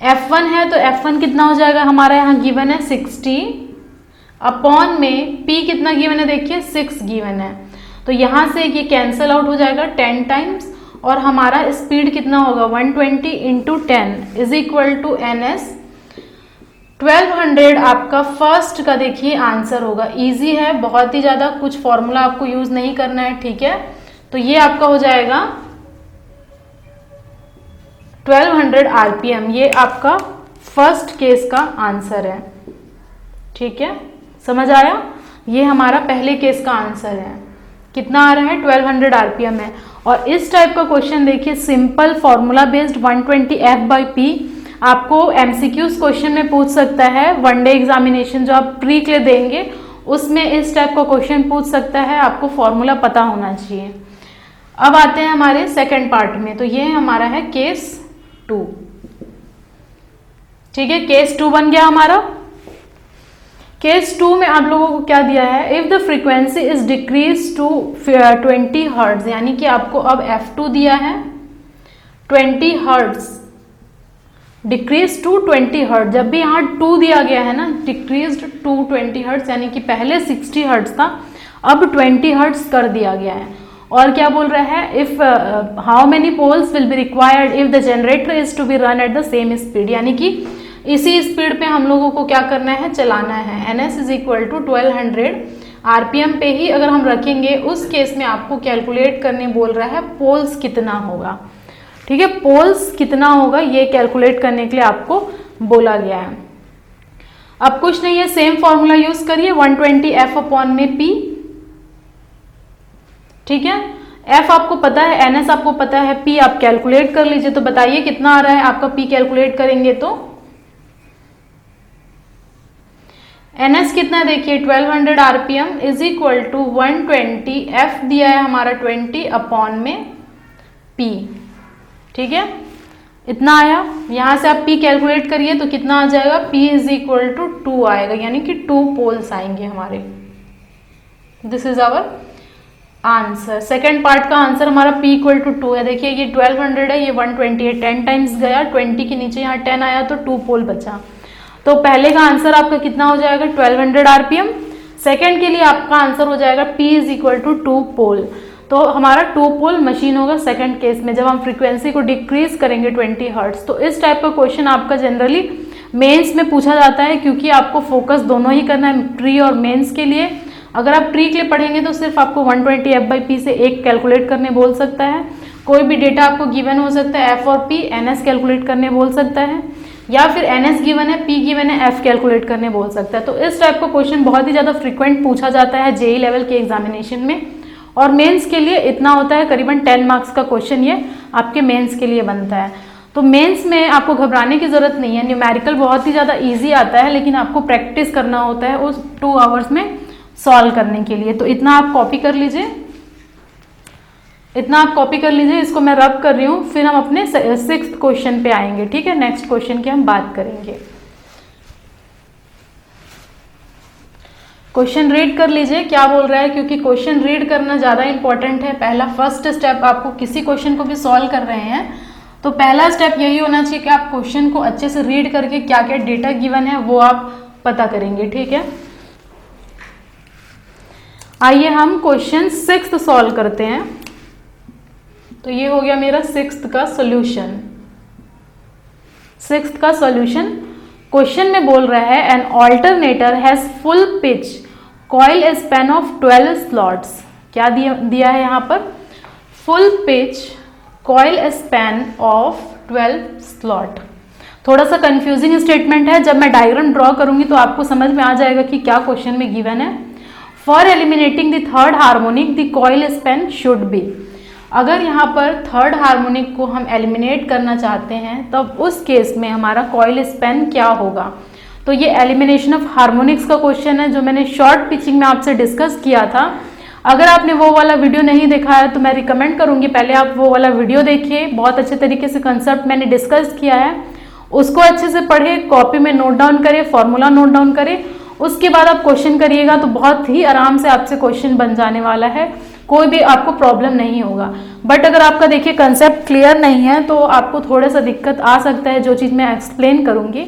F1 है तो F1 कितना हो जाएगा हमारा यहाँ गिवन है 60 अपॉन में P कितना गिवन है, देखिए 6 गिवन है। तो यहाँ से ये कैंसल आउट हो जाएगा 10 टाइम्स और हमारा स्पीड कितना होगा 120 into 10 is equal to NS 1200 आपका फर्स्ट का देखिए आंसर होगा। इजी है, बहुत ही ज़्यादा, कुछ फॉर्मूला आपको यूज नहीं करना है। ठीक है, तो ये आपका हो जाएगा 1200 RPM, ये आपका फर्स्ट केस का आंसर है। ठीक है, समझ आया, ये हमारा पहले केस का आंसर है। कितना आ रहा है 1200 RPM है। और इस टाइप का क्वेश्चन देखिए सिंपल फॉर्मूला बेस्ड 120F/P आपको MCQs क्वेश्चन में पूछ सकता है। 1 डे एग्जामिनेशन जो आप प्री के लिए देंगे उसमें इस टाइप का क्वेश्चन पूछ सकता है, आपको फॉर्मूला पता होना चाहिए। अब आते हैं हमारे सेकंड पार्ट में, तो ये हमारा है केस 2। ठीक है, केस 2 बन गया हमारा। केस 2 में आप लोगों को क्या दिया है, if the frequency is decrease to 20 hertz, यानी कि आपको अब F2 दिया है 20 हर्ट्ज, डिक्रीज टू 20 हर्ट्ज। जब भी यहाँ 2 दिया गया है ना, डिक्रीज टू 20 हर्ट्ज, यानी कि पहले 60 हर्ट्ज था, अब 20 हर्ट्ज कर दिया गया है। और क्या बोल रहा है, if how many poles will be required if the generator is to be run at the same speed, यानी कि इसी स्पीड पे हम लोगों को क्या करना है, चलाना है। NS is equal to 1200 RPM पे ही अगर हम रखेंगे, उस केस में आपको कैलकुलेट करने बोल रहा है पोल्स कितना होगा। ठीक है, पोल्स कितना होगा ये कैलकुलेट करने के लिए आपको बोला गया है। अब कुछ नहीं है, सेम फॉर्मूला यूज करिए, 120 F अपॉन में P। ठीक है, F आपको पता है, NS आपको पता है, P आप कैलकुलेट कर लीजिए। तो बताइए कितना आ रहा है आपका P कैलकुलेट करेंगे तो NS कितना देखिए 1200 RPM is equal to 120, F दिया है हमारा 20 अपॉन में P। ठीक है, इतना आया। यहां से आप P कैलकुलेट करिए तो कितना आ जाएगा, P इज इक्वल टू 2 आएगा, यानी कि 2 पोल्स आएंगे हमारे। This is our answer. Second part का आंसर हमारा P इक्वल टू 2 है। देखिए ये 1200 है, ये 120 है, 10 टाइम्स गया, 20 के नीचे यहाँ 10 आया तो 2 पोल बचा। तो पहले का आंसर आपका कितना हो जाएगा 1200 RPM। सेकेंड के लिए आपका आंसर हो जाएगा P इज इक्वल टू 2 पोल। तो हमारा 2 पोल मशीन होगा सेकंड केस में, जब हम फ्रीक्वेंसी को डिक्रीज करेंगे 20 हर्ट्ज। तो इस टाइप का क्वेश्चन आपका जनरली मेंस में पूछा जाता है, क्योंकि आपको फोकस दोनों ही करना है, ट्री और मेंस के लिए। अगर आप ट्री के लिए पढ़ेंगे तो सिर्फ आपको 120 F/P से एक कैलकुलेट करने बोल सकता है। कोई भी डेटा आपको गिवन हो सकता है, F और P, NS कैलकुलेट करने बोल सकता है, या फिर NS गिवन है, P गिवन है, F कैलकुलेट करने बोल सकता है। तो इस टाइप का क्वेश्चन बहुत ही ज़्यादा फ्रिक्वेंट पूछा जाता है JEE लेवल के एग्जामिनेशन में। और मेंस के लिए इतना होता है, करीबन 10 मार्क्स का क्वेश्चन ये आपके मेंस के लिए बनता है। तो मेंस में आपको घबराने की जरूरत नहीं है, न्यूमेरिकल बहुत ही ज़्यादा इजी आता है, लेकिन आपको प्रैक्टिस करना होता है उस 2 आवर्स में सॉल्व करने के लिए। तो इतना आप कॉपी कर लीजिए, इतना आप कॉपी कर लीजिए, इसको मैं रब कर रही हूँ, फिर हम अपने 6th क्वेश्चन पे आएंगे। ठीक है, नेक्स्ट क्वेश्चन की हम बात करेंगे। क्वेश्चन रीड कर लीजिए क्या बोल रहा है, क्योंकि क्वेश्चन रीड करना ज़्यादा इंपॉर्टेंट है। पहला फर्स्ट स्टेप, आपको किसी क्वेश्चन को भी सॉल्व कर रहे हैं तो पहला स्टेप यही होना चाहिए कि आप क्वेश्चन को अच्छे से रीड करके क्या क्या डेटा गिवन है वो आप पता करेंगे। ठीक है, आइए हम क्वेश्चन 6th सॉल्व करते हैं। तो ये हो गया मेरा 6th का सॉल्यूशन। 6th का सॉल्यूशन, क्वेश्चन में बोल रहा है an alternator has full pitch coil span of 12 slots. क्या दिया है यहाँ पर, full pitch coil span of 12 slot. थोड़ा सा कंफ्यूजिंग स्टेटमेंट है, जब मैं डायग्राम ड्रॉ करूंगी तो आपको समझ में आ जाएगा कि क्या क्वेश्चन में गिवन है। For eliminating the third harmonic the coil span should be. अगर यहाँ पर थर्ड हार्मोनिक को हम एलिमिनेट करना चाहते हैं तब उस केस में हमारा कॉइल स्पैन क्या होगा। तो ये एलिमिनेशन ऑफ हार्मोनिक्स का क्वेश्चन है जो मैंने शॉर्ट पिचिंग में आपसे डिस्कस किया था। अगर आपने वो वाला वीडियो नहीं देखा है तो मैं रिकमेंड करूंगी पहले आप वो वाला वीडियो देखिए, बहुत अच्छे तरीके से कंसेप्ट मैंने डिस्कस किया है, उसको अच्छे से पढ़े, कॉपी में नोट डाउन करें, फॉर्मूला नोट डाउन करें, उसके बाद आप क्वेश्चन करिएगा तो बहुत ही आराम से आपसे क्वेश्चन बन जाने वाला है, कोई भी आपको प्रॉब्लम नहीं होगा। बट अगर आपका देखिए कंसेप्ट क्लियर नहीं है तो आपको थोड़ा सा दिक्कत आ सकता है, जो चीज़ मैं एक्सप्लेन करूंगी,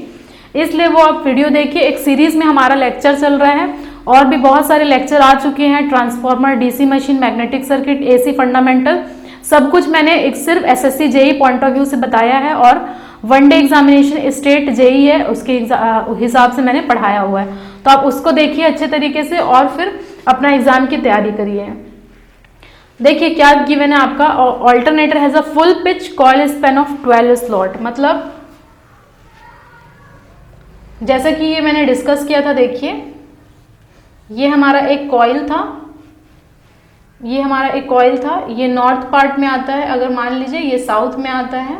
इसलिए वो आप वीडियो देखिए। एक सीरीज में हमारा लेक्चर चल रहा है और भी बहुत सारे लेक्चर आ चुके हैं, transformer, DC machine, magnetic circuit, AC fundamental, सब कुछ मैंने एक सिर्फ SSC JE point of view से बताया है और वनडे एग्जामिनेशन स्टेट जेई है उसके हिसाब से मैंने पढ़ाया हुआ है। तो आप उसको देखिए अच्छे तरीके से और फिर अपना एग्जाम की तैयारी करिए। देखिए क्या गिवन है आपका, alternator has a full pitch coil span of 12 slot. मतलब जैसा कि ये मैंने डिस्कस किया था, देखिए ये हमारा एक कॉइल था, ये हमारा एक कॉइल था, ये नॉर्थ पार्ट में आता है, अगर मान लीजिए ये साउथ में आता है,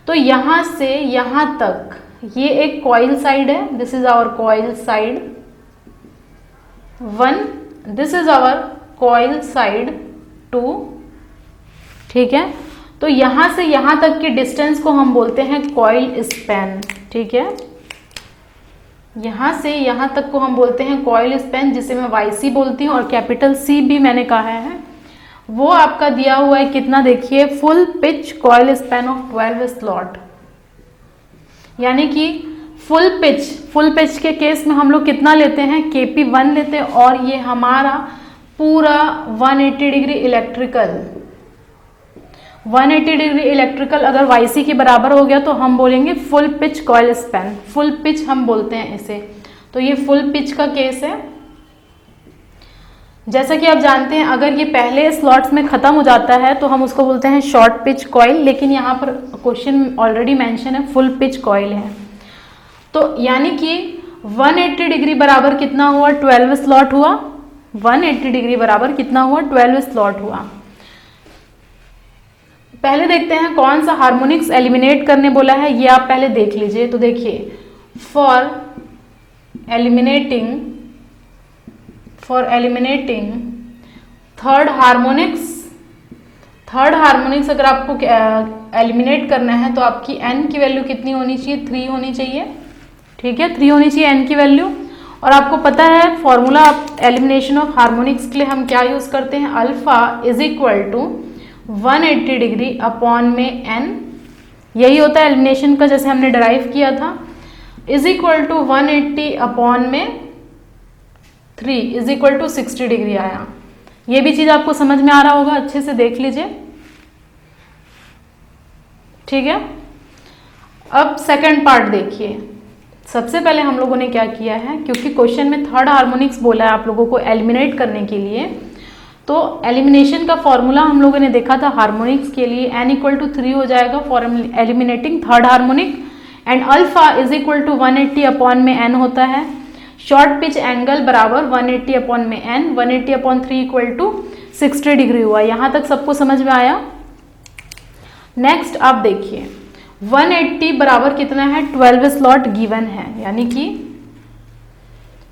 तो यहां से यहां तक ये एक कॉइल साइड है, this is our coil side. 1, this is our coil side 2, ठीक है। तो यहां से यहां तक की डिस्टेंस को हम बोलते हैं कॉइल स्पैन, ठीक है। यहां से यहां तक को हम बोलते हैं कॉइल स्पैन, जिसे मैं YC बोलती हूँ, और कैपिटल C भी मैंने कहा है। वो आपका दिया हुआ है कितना, देखिए, full pitch coil span of 12 slot, यानी कि फुल पिच के केस में हम लोग कितना लेते हैं, KP1 लेते हैं, और ये हमारा पूरा 180 डिग्री इलेक्ट्रिकल अगर YC के बराबर हो गया तो हम बोलेंगे full pitch coil span, full pitch हम बोलते हैं इसे। तो ये फुल पिच का केस है। जैसा कि आप जानते हैं, अगर ये पहले स्लॉट्स में खत्म हो जाता है तो हम उसको बोलते हैं शॉर्ट पिच कॉइल, लेकिन यहाँ पर क्वेश्चन ऑलरेडी मेंशन है फुल पिच कॉइल है। तो यानी कि 180 डिग्री बराबर कितना हुआ, 12 स्लॉट हुआ। 180 डिग्री बराबर कितना हुआ, 12 स्लॉट हुआ। पहले देखते हैं कौन सा हार्मोनिक्स एलिमिनेट करने बोला है, ये आप पहले देख लीजिए। तो देखिए, फॉर एलिमिनेटिंग थर्ड हार्मोनिक्स अगर आपको एलिमिनेट करना है तो आपकी n की वैल्यू कितनी होनी चाहिए, 3 होनी चाहिए, ठीक है। 3 होनी चाहिए n की वैल्यू। और आपको पता है फॉर्मूला एलिमिनेशन ऑफ हार्मोनिक्स के लिए हम क्या यूज करते हैं, alpha is equal to 180 degree upon में n, यही होता है एलिमिनेशन का, जैसे हमने डिराइव किया था, इज इक्वल टू 180 अपॉन में 3 इज इक्वल टू 60 डिग्री आया। ये भी चीज आपको समझ में आ रहा होगा, अच्छे से देख लीजिए, ठीक है। अब सेकंड पार्ट देखिए। सबसे पहले हम लोगों ने क्या किया है, क्योंकि क्वेश्चन में थर्ड हार्मोनिक्स बोला है आप लोगों को एलिमिनेट करने के लिए, तो एलिमिनेशन का फॉर्मूला हम लोगों ने देखा था हार्मोनिक्स के लिए, n इक्वल टू 3 हो जाएगा for eliminating third harmonic, and alpha is equal to 180 upon में n होता है। शॉर्ट पिच एंगल बराबर 180 अपॉन में n, 180 upon 3 equal to 60 degree हुआ। यहां तक सबको समझ में आया। नेक्स्ट आप देखिए, 180 बराबर कितना है, 12 स्लॉट गिवन है, यानी कि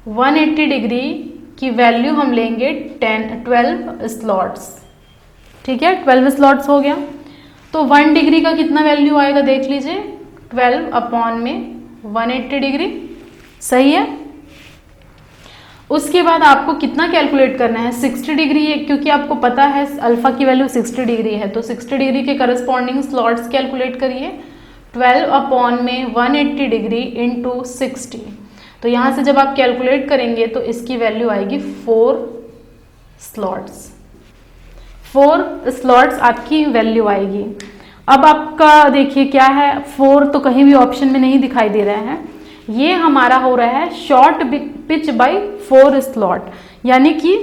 180 डिग्री की वैल्यू हम लेंगे 12 स्लॉट्स, ठीक है। 12 स्लॉट्स हो गया, तो 1 डिग्री का कितना वैल्यू आएगा, देख लीजिए, 12 अपॉन में 180 डिग्री, सही है। उसके बाद आपको कितना कैलकुलेट करना है, 60 डिग्री है, क्योंकि आपको पता है अल्फा की वैल्यू 60 डिग्री है, तो 60 डिग्री के करस्पॉन्डिंग स्लॉट्स कैलकुलेट करिए। 12 अपॉन में 180 डिग्री इंटू 60, तो यहाँ से जब आप कैलकुलेट करेंगे तो इसकी वैल्यू आएगी 4 स्लॉट्स आपकी वैल्यू आएगी। अब आपका देखिए क्या है, 4 तो कहीं भी ऑप्शन में नहीं दिखाई दे रहा है, ये हमारा हो रहा है शॉर्ट पिच बाय 4 स्लॉट, यानी कि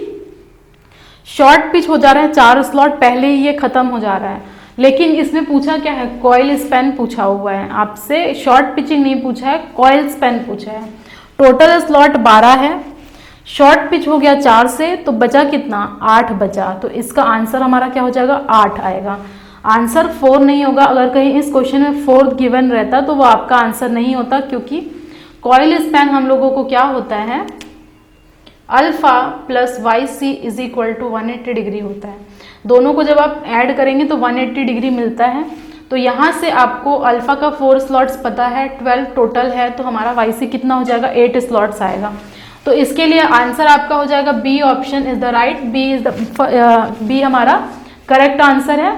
शॉर्ट पिच हो जा रहा है, 4 स्लॉट पहले ही ये खत्म हो जा रहा है। लेकिन इसमें पूछा क्या है, कॉइल स्पैन पूछा हुआ है आपसे, शॉर्ट पिचिंग नहीं पूछा है, कॉइल स्पैन पूछा है। टोटल स्लॉट 12 है, शॉर्ट पिच हो गया 4 से, तो बचा कितना, 8 बचा। तो इसका आंसर हमारा क्या हो जाएगा, 8 आएगा। आंसर 4 नहीं होगा। अगर कहीं इस क्वेश्चन में 4 गिवन रहता तो वो आपका आंसर नहीं होता, क्योंकि कॉइल स्पैन हम लोगों को क्या होता है, alpha plus YC is equal to 180 degree होता है। दोनों को जब आप ऐड करेंगे तो 180 डिग्री मिलता है। तो यहाँ से आपको अल्फा का 4 स्लॉट्स पता है, 12 टोटल है, तो हमारा YC कितना हो जाएगा, 8 स्लॉट्स आएगा। तो इसके लिए आंसर आपका हो जाएगा B option is the right, B हमारा करेक्ट आंसर है।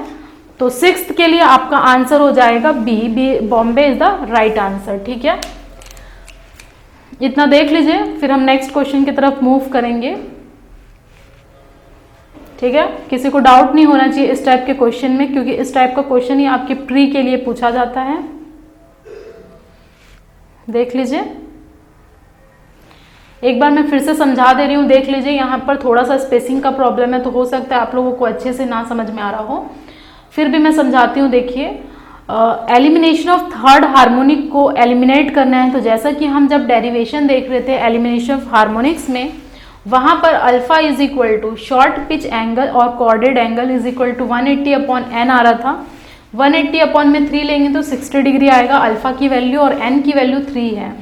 तो 6th के लिए आपका आंसर हो जाएगा बी, बॉम्बे इज द राइट आंसर, ठीक है। इतना देख लीजिए, फिर हम नेक्स्ट क्वेश्चन की तरफ मूव करेंगे, ठीक है। किसी को डाउट नहीं होना चाहिए इस टाइप के क्वेश्चन में, क्योंकि इस टाइप का क्वेश्चन ही आपके प्री के लिए पूछा जाता है। देख लीजिए, एक बार मैं फिर से समझा दे रही हूँ, देख लीजिए। यहाँ पर थोड़ा सा स्पेसिंग का प्रॉब्लम है, तो हो सकता है आप लोगों को अच्छे से ना समझ में आ रहा हो, फिर भी मैं समझाती हूँ। देखिए, एलिमिनेशन ऑफ थर्ड हार्मोनिक को एलिमिनेट करना है, तो जैसा कि हम जब डेरिवेशन देख रहे थे एलिमिनेशन ऑफ हार्मोनिक्स में, वहां पर alpha is equal to short pitch angle और chorded angle is equal to 180 upon n आ रहा था। 180 अपॉन में 3 लेंगे तो 60 डिग्री आएगा अल्फा की वैल्यू, और n की वैल्यू 3 है।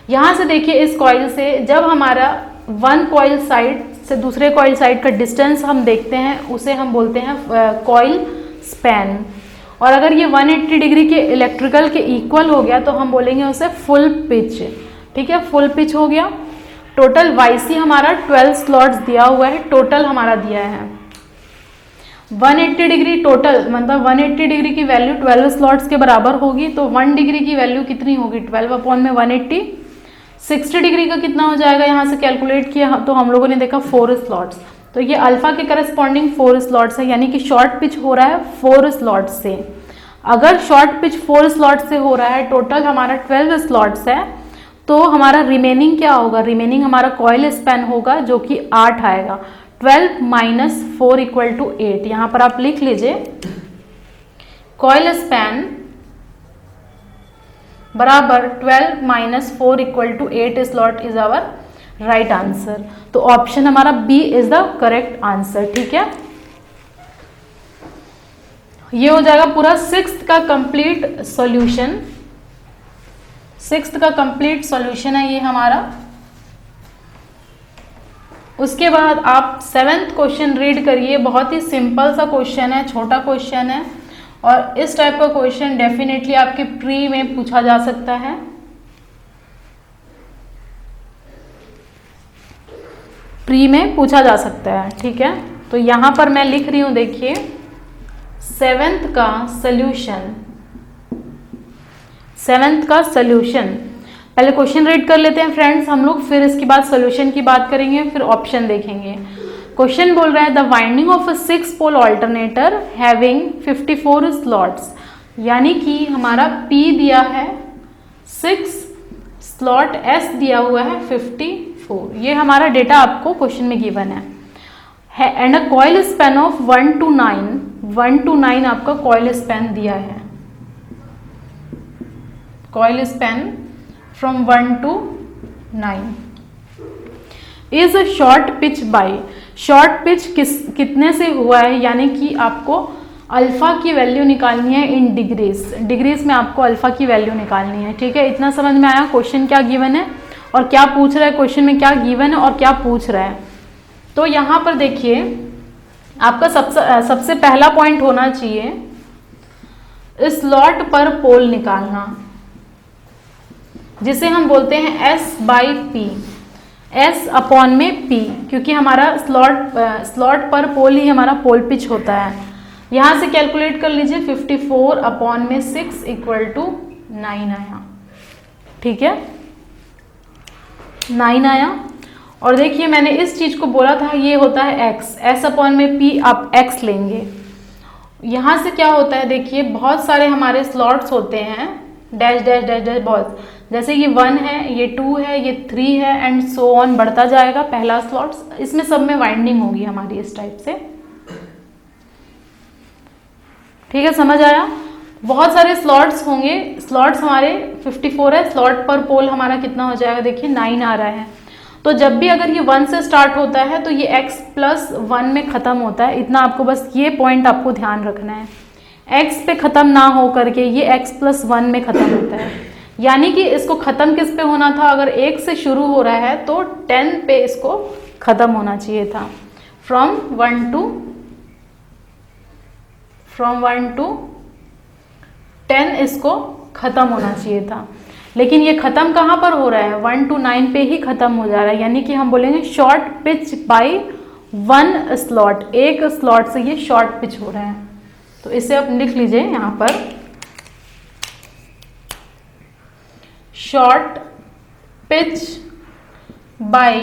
यहाँ से देखिए, इस कॉइल से जब हमारा वन कॉइल साइड से दूसरे कॉइल साइड का डिस्टेंस हम देखते हैं, उसे हम बोलते हैं कॉइल स्पैन। और अगर ये 180 डिग्री के इलेक्ट्रिकल के इक्वल हो गया तो हम बोलेंगे उसे फुल पिच। ठीक है, फुल पिच हो गया। टोटल YC हमारा 12 स्लॉट्स दिया हुआ है, टोटल हमारा दिया है 180 डिग्री टोटल, मतलब 180 डिग्री की वैल्यू 12 स्लॉट्स के बराबर होगी, तो 1 डिग्री की वैल्यू कितनी होगी 12 अपॉन में 180। 60 डिग्री का कितना हो जाएगा, यहाँ से कैलकुलेट किया तो हम लोगों ने देखा 4 स्लॉट्स, तो ये अल्फा के करस्पॉन्डिंग 4 स्लॉट्स है, यानी कि शॉर्ट पिच हो रहा है 4 स्लॉट से। अगर शॉर्ट पिच 4 स्लॉट से हो रहा है, टोटल हमारा 12 स्लॉट्स है, तो हमारा रिमेनिंग क्या होगा, रिमेनिंग हमारा कॉइल स्पैन होगा जो कि 8 आएगा। 12 माइनस 4 इक्वल टू 8, यहाँ पर आप लिख लीजिए कॉइल स्पैन बराबर 12 minus 4 equal to 8 slot is our right answer. तो ऑप्शन हमारा B is the correct answer. ठीक है, ये हो जाएगा पूरा 6th का कंप्लीट सॉल्यूशन। 6th का कंप्लीट सॉल्यूशन है ये हमारा। उसके बाद आप 7th क्वेश्चन रीड करिए, बहुत ही सिंपल सा क्वेश्चन है, छोटा क्वेश्चन है, और इस टाइप का क्वेश्चन डेफिनेटली आपके प्री में पूछा जा सकता है। प्री में पूछा जा सकता है। ठीक है, तो यहां पर मैं लिख रही हूं, देखिए 7th का सॉल्यूशन। 7th का सॉल्यूशन, पहले क्वेश्चन रीड कर लेते हैं फ्रेंड्स हम लोग, फिर इसके बाद सॉल्यूशन की बात करेंगे, फिर ऑप्शन देखेंगे। क्वेश्चन बोल रहा है the winding of a 6 pole alternator having 54 slots, यानी कि हमारा P दिया है 6 स्लॉट, S दिया हुआ है 54, ये हमारा डेटा आपको क्वेश्चन में गिवन है। And a coil span of 1 to 9 आपका कॉइल स्पैन दिया है, coil span from 1 to 9 is a short pitch by, short pitch कितने से हुआ है, यानी कि आपको अल्फा की वैल्यू निकालनी है इन डिग्रीज, डिग्रीज में आपको अल्फा की वैल्यू निकालनी है। ठीक है, इतना समझ में आया क्वेश्चन क्या गिवन है और क्या पूछ रहा है, क्वेश्चन में क्या गिवन है और क्या पूछ रहा है। तो यहाँ पर देखिए आपका सबसे पहला पॉइंट होना चाहिए स्लॉट पर पोल निकालना, जिसे हम बोलते हैं S/P, S अपॉन में P, क्योंकि हमारा स्लॉट पर पोल ही हमारा पोल पिच होता है। यहाँ से कैलकुलेट कर लीजिए 54 अपॉन में 6 इक्वल टू 9 आया। ठीक है, 9 आया। और देखिए मैंने इस चीज को बोला था, ये होता है X, S अपॉन में P आप X लेंगे। यहाँ से क्या होता है, देखिए बहुत सारे हमारे स्लॉट्स होते हैं, डैश डैश डैश डैश बहुत, जैसे ये 1 है, ये 2 है, ये 3 है, एंड सो ऑन बढ़ता जाएगा पहला स्लॉट्स, इसमें सब में वाइंडिंग होगी हमारी इस टाइप से। ठीक है, समझ आया। बहुत सारे स्लॉट्स होंगे, स्लॉट्स हमारे 54 है, स्लॉट पर पोल हमारा कितना हो जाएगा, देखिए 9 आ रहा है। तो जब भी अगर ये 1 से स्टार्ट होता है तो ये x+1 में ख़त्म होता है, इतना आपको बस ये पॉइंट आपको ध्यान रखना है, x पे ख़त्म ना हो करके ये x+1 में ख़त्म होता है, यानी कि इसको ख़त्म किस पे होना था, अगर 1 से शुरू हो रहा है तो 10 पे इसको ख़त्म होना चाहिए था, फ्रॉम 1 to 10 इसको ख़त्म होना चाहिए था, लेकिन ये ख़त्म कहाँ पर हो रहा है, 1 to 9 पे ही ख़त्म हो जा रहा है, यानी कि हम बोलेंगे शॉर्ट पिच बाय 1 स्लॉट, एक स्लॉट से ये शॉर्ट पिच हो रहा है। तो इसे आप लिख लीजिए यहाँ पर, शॉर्ट पिच बाय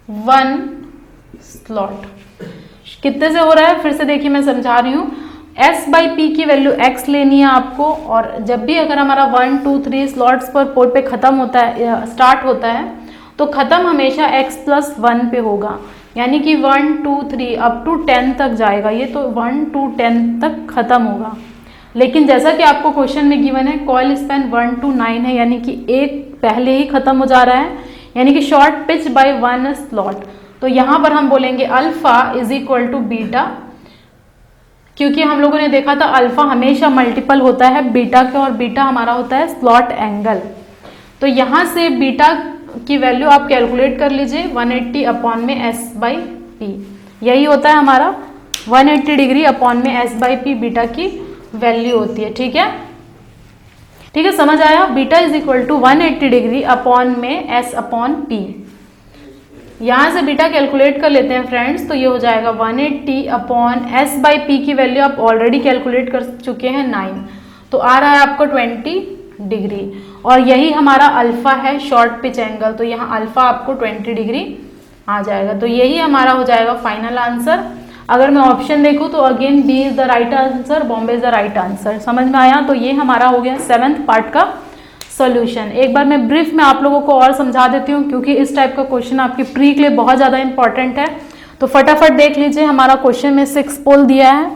1 स्लॉट कितने से हो रहा है, फिर से देखिए मैं समझा रही हूँ। S/P की वैल्यू x लेनी है आपको, और जब भी अगर हमारा 1 2 3 स्लॉट्स पर पोल पे ख़त्म होता है, स्टार्ट होता है, तो ख़त्म हमेशा x+1 पे होगा, यानी कि 1 2 3 अप टू 10 तक जाएगा ये, तो 1 to 10 तक ख़त्म होगा। लेकिन जैसा कि आपको क्वेश्चन में गिवन है कॉइल स्पैन 1 to 9 है, यानी कि एक पहले ही ख़त्म हो जा रहा है, यानी कि शॉर्ट पिच बाय 1 स्लॉट। तो यहाँ पर हम बोलेंगे alpha is equal to beta, क्योंकि हम लोगों ने देखा था अल्फा हमेशा मल्टीपल होता है बीटा के, और बीटा हमारा होता है स्लॉट एंगल। तो यहाँ से बीटा की वैल्यू आप कैलकुलेट कर लीजिए 180 अपॉन में S/P, यही होता है हमारा 180 डिग्री अपॉन में S/P बीटा की वैल्यू होती है। ठीक है, ठीक है, समझ आया। Beta is equal to 180 degree upon में S/P। यहां से बीटा कैलकुलेट कर लेते हैं फ्रेंड्स, तो ये हो जाएगा 180 अपॉन S/P की वैल्यू आप ऑलरेडी कैलकुलेट कर चुके हैं 9, तो आ रहा है आपको 20 डिग्री, और यही हमारा अल्फा है शॉर्ट पिच एंगल, तो यहाँ अल्फा आपको 20 डिग्री आ जाएगा। तो यही हमारा हो जाएगा फाइनल आंसर। अगर मैं ऑप्शन देखूँ तो again B is the right answer, बॉम्बे इज द राइट आंसर। समझ में आया? तो ये हमारा हो गया 7th पार्ट का सॉल्यूशन। एक बार मैं ब्रीफ में आप लोगों को और समझा देती हूँ, क्योंकि इस टाइप का क्वेश्चन आपकी प्री के लिए बहुत ज़्यादा इंपॉर्टेंट है। तो फटाफट देख लीजिए, हमारा क्वेश्चन में 6 पोल दिया है,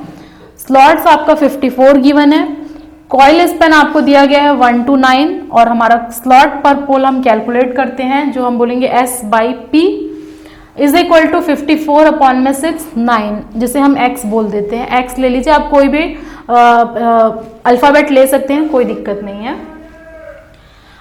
स्लॉट्स आपका 54 गिवन है, कॉइल स्पैन आपको दिया गया है 1 to 9, और हमारा स्लॉट पर पोल हम कैलकुलेट करते हैं, जो हम बोलेंगे S/P is equal to 54 upon में 6 9, जिसे हम x बोल देते हैं। x ले लीजिए, आप कोई भी अल्फाबेट ले सकते हैं, कोई दिक्कत नहीं है।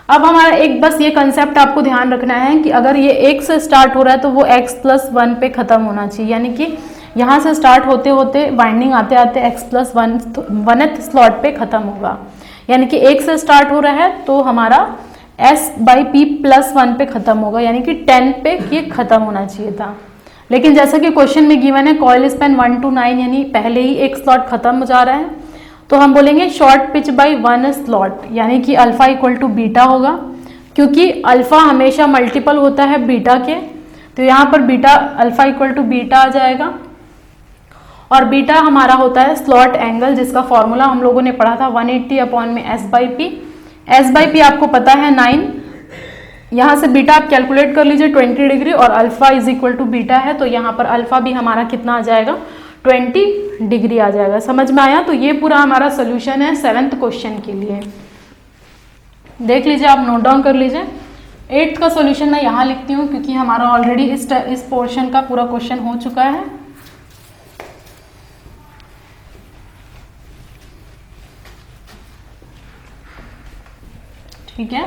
अब हमारा एक बस ये कंसेप्ट आपको ध्यान रखना है कि अगर ये 1 से स्टार्ट हो रहा है तो वो x+1 पे खत्म होना चाहिए, यानी कि यहाँ से स्टार्ट होते होते वाइंडिंग आते आते x+1 1th स्लॉट पे खत्म होगा, यानी कि 1 से स्टार्ट हो रहा है तो हमारा S/P+1 पे खत्म होगा, यानी कि 10 पे ये खत्म होना चाहिए था। लेकिन जैसा कि क्वेश्चन में गिवन है कॉइल स्पैन 1 to 9, यानी पहले ही एक स्लॉट खत्म हो जा रहा है, तो हम बोलेंगे शॉर्ट पिच बाय 1 स्लॉट, यानी कि अल्फा इक्वल टू बीटा होगा, क्योंकि अल्फा हमेशा मल्टीपल होता है बीटा के, तो यहाँ पर beta alpha equal to beta आ जाएगा। और बीटा हमारा होता है स्लॉट एंगल, जिसका फॉर्मूला हम लोगों ने पढ़ा था 180 अपॉन में S/P। S/P आपको पता है 9, यहाँ से बीटा आप कैलकुलेट कर लीजिए 20 डिग्री, और alpha is equal to beta है, तो यहाँ पर अल्फा भी हमारा कितना आ जाएगा 20 डिग्री आ जाएगा। समझ में आया? तो ये पूरा हमारा सोल्यूशन है 7th क्वेश्चन के लिए। देख लीजिए, आप नोट डाउन कर लीजिए। 8th का सोल्यूशन मैं यहाँ लिखती हूँ, क्योंकि हमारा ऑलरेडी इस पोर्शन का पूरा क्वेश्चन हो चुका है। ठीक है,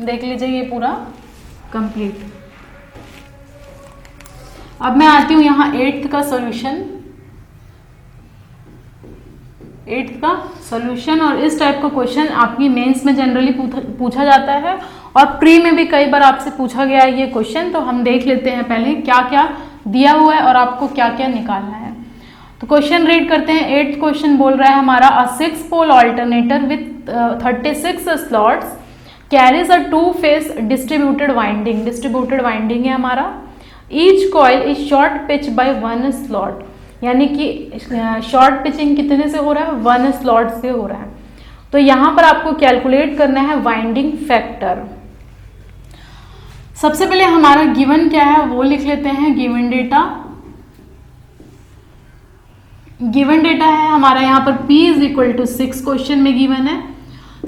देख लीजिए ये पूरा कंप्लीट। अब मैं आती हूँ यहाँ 8th का सॉल्यूशन। 8th का सॉल्यूशन, और इस टाइप का क्वेश्चन आपकी मेंस में जनरली पूछा जाता है, और प्री में भी कई बार आपसे पूछा गया है ये क्वेश्चन। तो हम देख लेते हैं पहले क्या क्या दिया हुआ है और आपको क्या क्या निकालना है। तो क्वेश्चन रीड करते हैं। 8th क्वेश्चन बोल रहा है हमारा, a 6 pole alternator with 36 slots carries a two phase distributed winding. Distributed winding है हमारा। Each coil is short pitch by 1 slot, यानी कि शॉर्ट पिचिंग कितने से हो रहा है 1 स्लॉट से हो रहा है। तो यहाँ पर आपको कैलकुलेट करना है वाइंडिंग फैक्टर। सबसे पहले हमारा गिवन क्या है वो लिख लेते हैं। गिवन डेटा, गिवन डेटा है हमारा यहाँ पर P is equal to 6 question में गिवन है।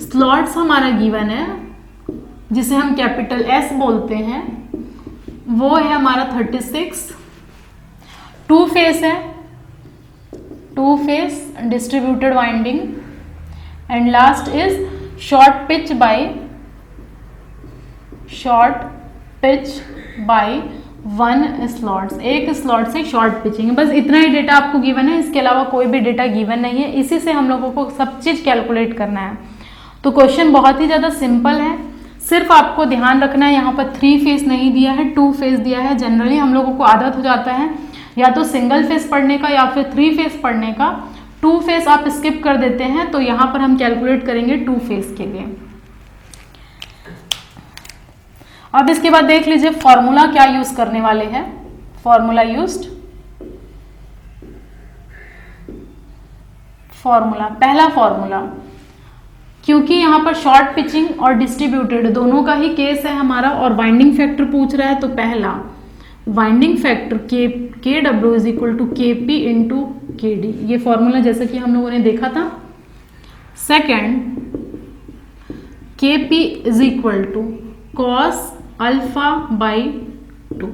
स्लॉट्स हमारा गिवन है, जिसे हम कैपिटल S बोलते हैं, वो है हमारा 36। 2 फेस है, 2 phase distributed winding, and last is short pitch by 1 slots. एक स्लॉट से शॉर्ट पिचिंग, बस इतना ही डेटा आपको गिवन है, इसके अलावा कोई भी डेटा गिवन नहीं है। इसी से हम लोगों को सब चीज कैलकुलेट करना है। तो क्वेश्चन बहुत ही ज़्यादा सिंपल है, सिर्फ आपको ध्यान रखना है यहाँ पर 3 फेस नहीं दिया है, 2 फेस दिया है। जनरली हम लोगों को आदत हो जाता है या तो सिंगल फेस पढ़ने का या फिर 3 फेस पढ़ने का। 2 फेस आप स्किप कर देते हैं, तो यहाँ पर हम कैलकुलेट करेंगे 2 फेस के लिए। अब इसके बाद देख लीजिए फॉर्मूला क्या यूज करने वाले हैं। फॉर्मूला यूज्ड, फॉर्मूला, पहला फॉर्मूला, क्योंकि यहाँ पर शॉर्ट पिचिंग और डिस्ट्रीब्यूटेड दोनों का ही केस है हमारा, और वाइंडिंग फैक्टर पूछ रहा है, तो पहला वाइंडिंग फैक्टर के W is equal to KP into KD, ये फॉर्मूला जैसे कि हम लोगों ने देखा था। Second, KP is equal to cos alpha by 2।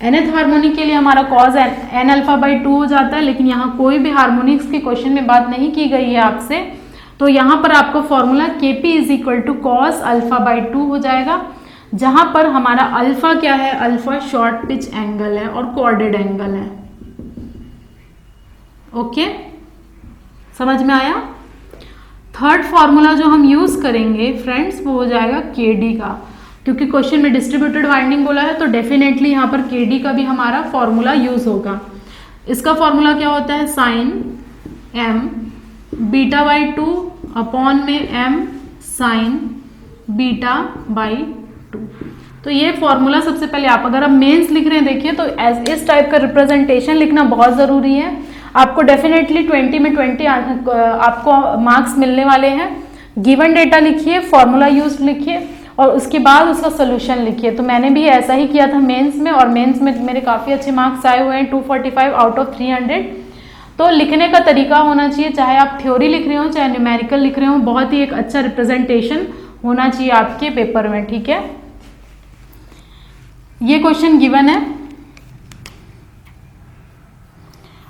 nth harmonic के लिए हमारा कॉज n अल्फा बाई 2 हो जाता है, लेकिन यहाँ कोई भी हार्मोनिक्स के क्वेश्चन में बात नहीं की गई है आपसे, तो यहाँ पर आपका formula Kp is equal to cos alpha by 2 हो जाएगा, जहां पर हमारा अल्फा क्या है, अल्फा शॉर्ट पिच एंगल है और कॉर्डेड एंगल है। ओके, समझ में आया। थर्ड फॉर्मूला जो हम यूज करेंगे फ्रेंड्स वो हो जाएगा Kd का, क्योंकि क्वेश्चन में डिस्ट्रीब्यूटेड वाइंडिंग बोला है तो डेफिनेटली यहाँ पर Kd का भी हमारा फॉर्मूला यूज होगा। इसका फॉर्मूला क्या होता है, sine m beta by 2 upon में m साइन बीटा बाई 2। तो ये फॉर्मूला सबसे पहले आप अगर आप मेंस लिख रहे हैं देखिए तो इस टाइप का रिप्रेजेंटेशन लिखना बहुत ज़रूरी है। आपको डेफिनेटली 20 में 20 आपको मार्क्स मिलने वाले हैं। गिवन डेटा लिखिए, फॉर्मूला यूज लिखिए और उसके बाद उसका सोल्यूशन लिखिए। तो मैंने भी ऐसा ही किया था मेंस में, और मेंस में मेरे काफ़ी अच्छे मार्क्स आए हुए हैं, 245 आउट ऑफ 300। तो लिखने का तरीका होना चाहिए, चाहे आप थ्योरी लिख रहे हो चाहे न्यूमेरिकल लिख रहे हो, बहुत ही एक अच्छा रिप्रेजेंटेशन होना चाहिए आपके पेपर में, ठीक है। ये क्वेश्चन गिवन है।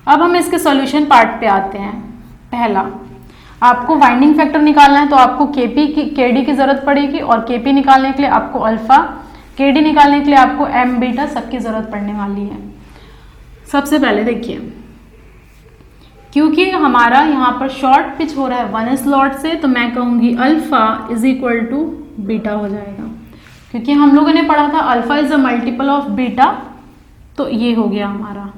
अब हम इसके सॉल्यूशन पार्ट पे आते हैं। पहला, आपको वाइंडिंग फैक्टर निकालना है तो आपको Kd की जरूरत पड़ेगी, और Kp निकालने के लिए आपको अल्फा, Kd निकालने के लिए आपको m बीटा सबकी जरूरत पड़ने वाली है। सबसे पहले देखिए, क्योंकि हमारा यहाँ पर शॉर्ट पिच हो रहा है 1 स्लॉट से, तो मैं कहूँगी alpha is equal to beta हो जाएगा, क्योंकि हम लोगों ने पढ़ा था alpha is a multiple of beta, तो ये हो गया हमारा।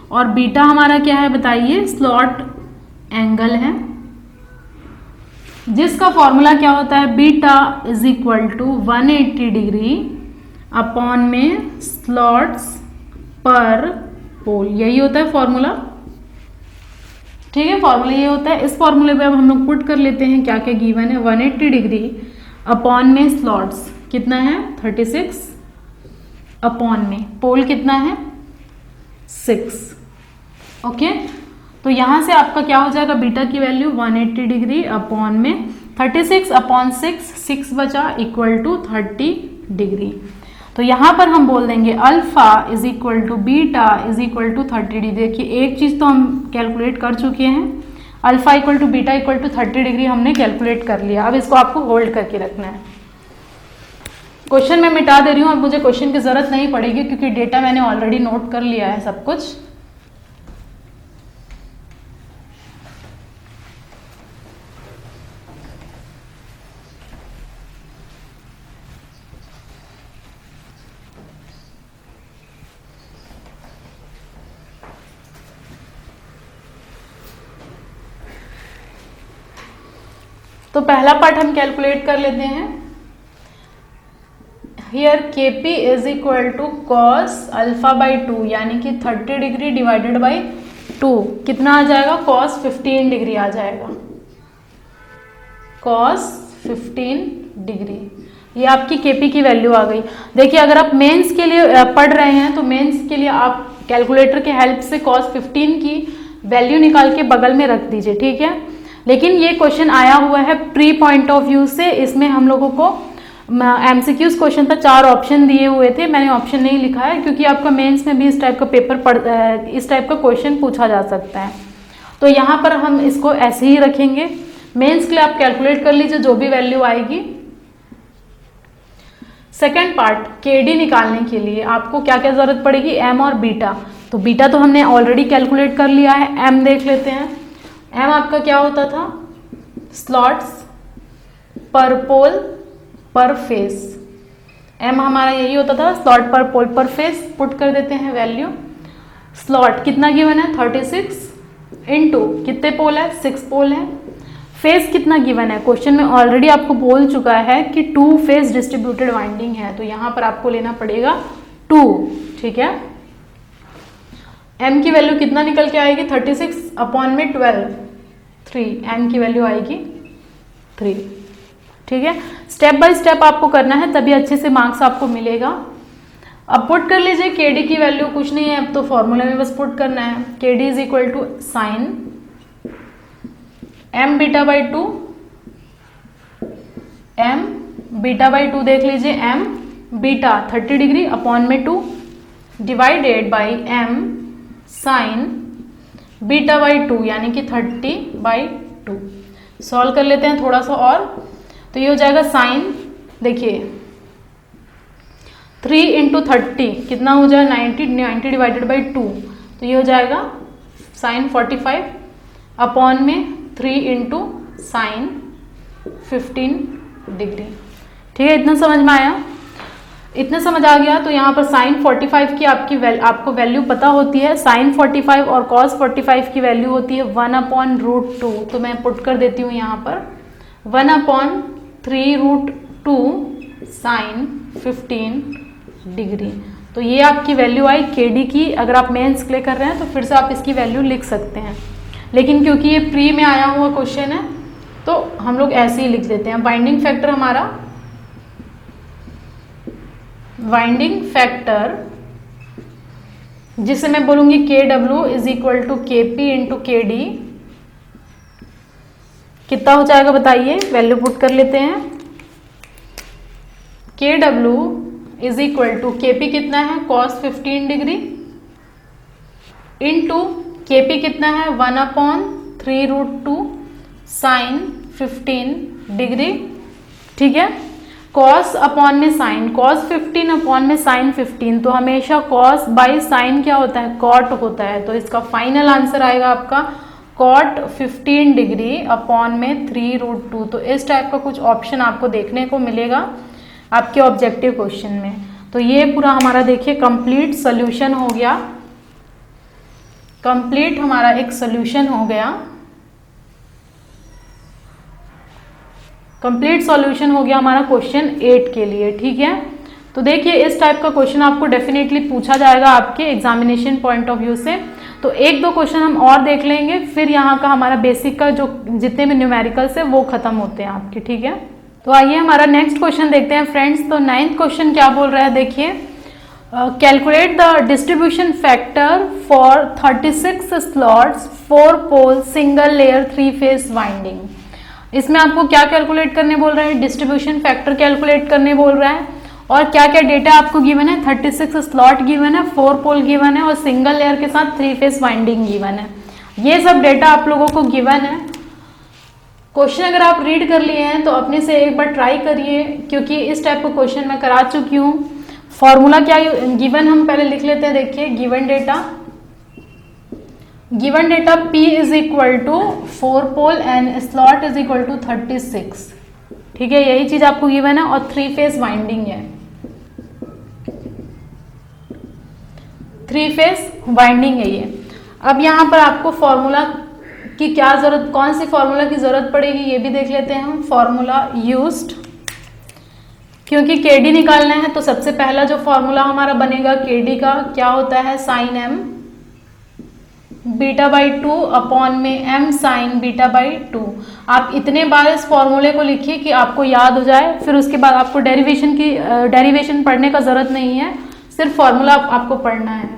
और बीटा हमारा क्या है बताइए, स्लॉट एंगल है, जिसका फॉर्मूला क्या होता है, beta is equal to 180 degree upon में स्लॉट्स पर पोल, यही होता है फॉर्मूला, ठीक है। फॉर्मूला ये होता है। इस फॉर्मूले पे अब हम लोग पुट कर लेते हैं क्या क्या गिवन है, 180 डिग्री अपॉन में स्लॉट्स कितना है 36, अपॉन में पोल कितना है 6। ओके, तो यहां से आपका क्या हो जाएगा, बीटा की वैल्यू 180 डिग्री अपॉन में 36 अपॉन 6 बचा इक्वल टू 30 डिग्री। तो यहां पर हम बोल देंगे alpha is equal to beta is equal to 30 degree. देखिए एक चीज तो हम कैलकुलेट कर चुके हैं, alpha equal to beta equal to 30 degree हमने कैलकुलेट कर लिया। अब इसको आपको होल्ड करके रखना है। क्वेश्चन मैं मिटा दे रही हूँ, अब मुझे क्वेश्चन की जरूरत नहीं पड़ेगी क्योंकि डेटा मैंने ऑलरेडी नोट कर लिया है सब कुछ। तो पहला पार्ट हम कैलकुलेट कर लेते हैं। Here Kp is equal to cos alpha by 2, यानी कि 30 डिग्री डिवाइडेड बाई 2 कितना आ जाएगा, कॉस 15 डिग्री आ जाएगा, कॉस 15 डिग्री। ये आपकी Kp की वैल्यू आ गई। देखिए अगर आप मेंस के लिए पढ़ रहे हैं तो मेंस के लिए आप कैलकुलेटर के हेल्प से कॉस 15 की वैल्यू निकाल के बगल में रख दीजिए, ठीक है। लेकिन ये क्वेश्चन आया हुआ है प्री पॉइंट ऑफ व्यू से, इसमें हम लोगों को एमसीक्यूज क्वेश्चन था, 4 ऑप्शन दिए हुए थे, मैंने ऑप्शन नहीं लिखा है क्योंकि आपका मेंस में भी इस टाइप का पेपर इस टाइप का क्वेश्चन पूछा जा सकता है। तो यहाँ पर हम इसको ऐसे ही रखेंगे। मेंस के लिए आप कैलकुलेट कर लीजिए जो भी वैल्यू आएगी। सेकेंड पार्ट, Kd निकालने के लिए आपको क्या क्या जरूरत पड़ेगी, m और बीटा। तो बीटा तो हमने ऑलरेडी कैलकुलेट कर लिया है, m देख लेते हैं। m आपका क्या होता था, स्लॉट्स पर पोल पर फेस, m हमारा यही होता था, स्लॉट पर पोल पर फेस। पुट कर देते हैं वैल्यू। स्लॉट कितना गिवन है 36 इंटू कितने पोल है 6 पोल है। फेस कितना गिवन है, क्वेश्चन में ऑलरेडी आपको बोल चुका है कि 2 फेस डिस्ट्रीब्यूटेड वाइंडिंग है, तो यहां पर आपको लेना पड़ेगा 2, ठीक है। m की वैल्यू कितना निकल के आएगी 36 अपॉन में 12, 3, m की वैल्यू आएगी 3, ठीक है। स्टेप बाय स्टेप आपको करना है तभी अच्छे से मार्क्स आपको मिलेगा। अब पुट कर लीजिए Kd की वैल्यू, कुछ नहीं है अब तो फॉर्मूला में बस पुट करना है। Kd is equal to sine m beta by 2, m beta by 2 देख लीजिए, m बीटा 30 डिग्री अपॉन में 2, divided by m sine beta by 2 यानी कि 30/2। सॉल्व कर लेते हैं थोड़ा सा और, तो ये हो जाएगा साइन, देखिए 3 इंटू 30 कितना हो जाएगा 90 डिवाइडेड बाई 2, तो ये हो जाएगा साइन 45 अपॉन में 3 इंटू साइन 15 डिग्री। ठीक है, इतना समझ में आया? इतना समझ आ गया तो यहाँ पर साइन 45 की आपको वैल्यू पता होती है। साइन 45 और कॉस 45 की वैल्यू होती है 1/√2, तो मैं पुट कर देती हूँ यहाँ पर 1/3√2 साइन 15 डिग्री। तो ये आपकी वैल्यू आई केडी की। अगर आप मेंस के लिए कर रहे हैं तो फिर से आप इसकी वैल्यू लिख सकते हैं, लेकिन क्योंकि ये प्री में आया हुआ क्वेश्चन है तो हम लोग ऐसे ही लिख देते हैं। बाइंडिंग फैक्टर हमारा, बाइंडिंग फैक्टर जिसे मैं बोलूंगी KW is equal to KP into KD, कितना हो जाएगा बताइए? वैल्यू पुट कर लेते हैं। KW is equal to KP कितना है cos 15 डिग्री इंटू KP कितना है 1/3√2 साइन 15 डिग्री। ठीक है, cos अपॉन में साइन, cos 15 अपॉन में साइन 15, तो हमेशा cos बाई साइन क्या होता है? cot होता है। तो इसका फाइनल आंसर आएगा आपका cot 15 डिग्री अपॉन में 3√2। तो इस टाइप का कुछ ऑप्शन आपको देखने को मिलेगा आपके ऑब्जेक्टिव क्वेश्चन में। तो ये पूरा हमारा देखिए कंप्लीट सोल्यूशन हो गया, कंप्लीट हमारा एक सोल्यूशन हो गया, कंप्लीट सॉल्यूशन हो गया हमारा क्वेश्चन 8 के लिए। ठीक है, तो देखिए इस टाइप का क्वेश्चन आपको डेफिनेटली पूछा जाएगा आपके एग्जामिनेशन पॉइंट ऑफ व्यू से। तो एक दो क्वेश्चन हम और देख लेंगे, फिर यहाँ का हमारा बेसिक का जो जितने भी न्यूमेरिकल्स है वो खत्म होते हैं आपके। ठीक है, तो आइए हमारा नेक्स्ट क्वेश्चन देखते हैं फ्रेंड्स। तो 9th क्वेश्चन क्या बोल रहा है देखिए, calculate the distribution factor for 36 slots 4 pole single layer 3 phase winding. इसमें आपको क्या कैलकुलेट करने बोल रहा है? डिस्ट्रीब्यूशन फैक्टर कैलकुलेट करने बोल रहा है। और क्या क्या डेटा आपको गिवन है? 36 स्लॉट गिवन है, 4 पोल गिवन है और सिंगल लेयर के साथ 3 फेज वाइंडिंग गिवन है। ये सब डेटा आप लोगों को गिवन है। क्वेश्चन अगर आप रीड कर लिए हैं तो अपने से एक बार ट्राई करिए, क्योंकि इस टाइप का क्वेश्चन मैं करा चुकी हूँ। फॉर्मूला क्या गिवन हम पहले लिख लेते हैं। देखिए given data P is equal to 4 pole and slot is equal to 36। ठीक है, यही चीज आपको गिवन है और 3 फेज वाइंडिंग है, 3 फेज वाइंडिंग है ये। अब यहाँ पर आपको फॉर्मूला की क्या जरूरत, कौन सी फॉर्मूला की जरूरत पड़ेगी ये भी देख लेते हैं हम। फॉर्मूला यूज्ड, क्योंकि KD निकालना है तो सबसे पहला जो फॉर्मूला हमारा बनेगा KD का क्या होता है? Sine m beta by 2 upon में m साइन बीटा बाई 2। आप इतने बार इस फॉर्मूले को लिखिए कि आपको याद हो जाए, फिर उसके बाद आपको डेरिवेशन पढ़ने का जरूरत नहीं है, सिर्फ फॉर्मूला आपको पढ़ना है।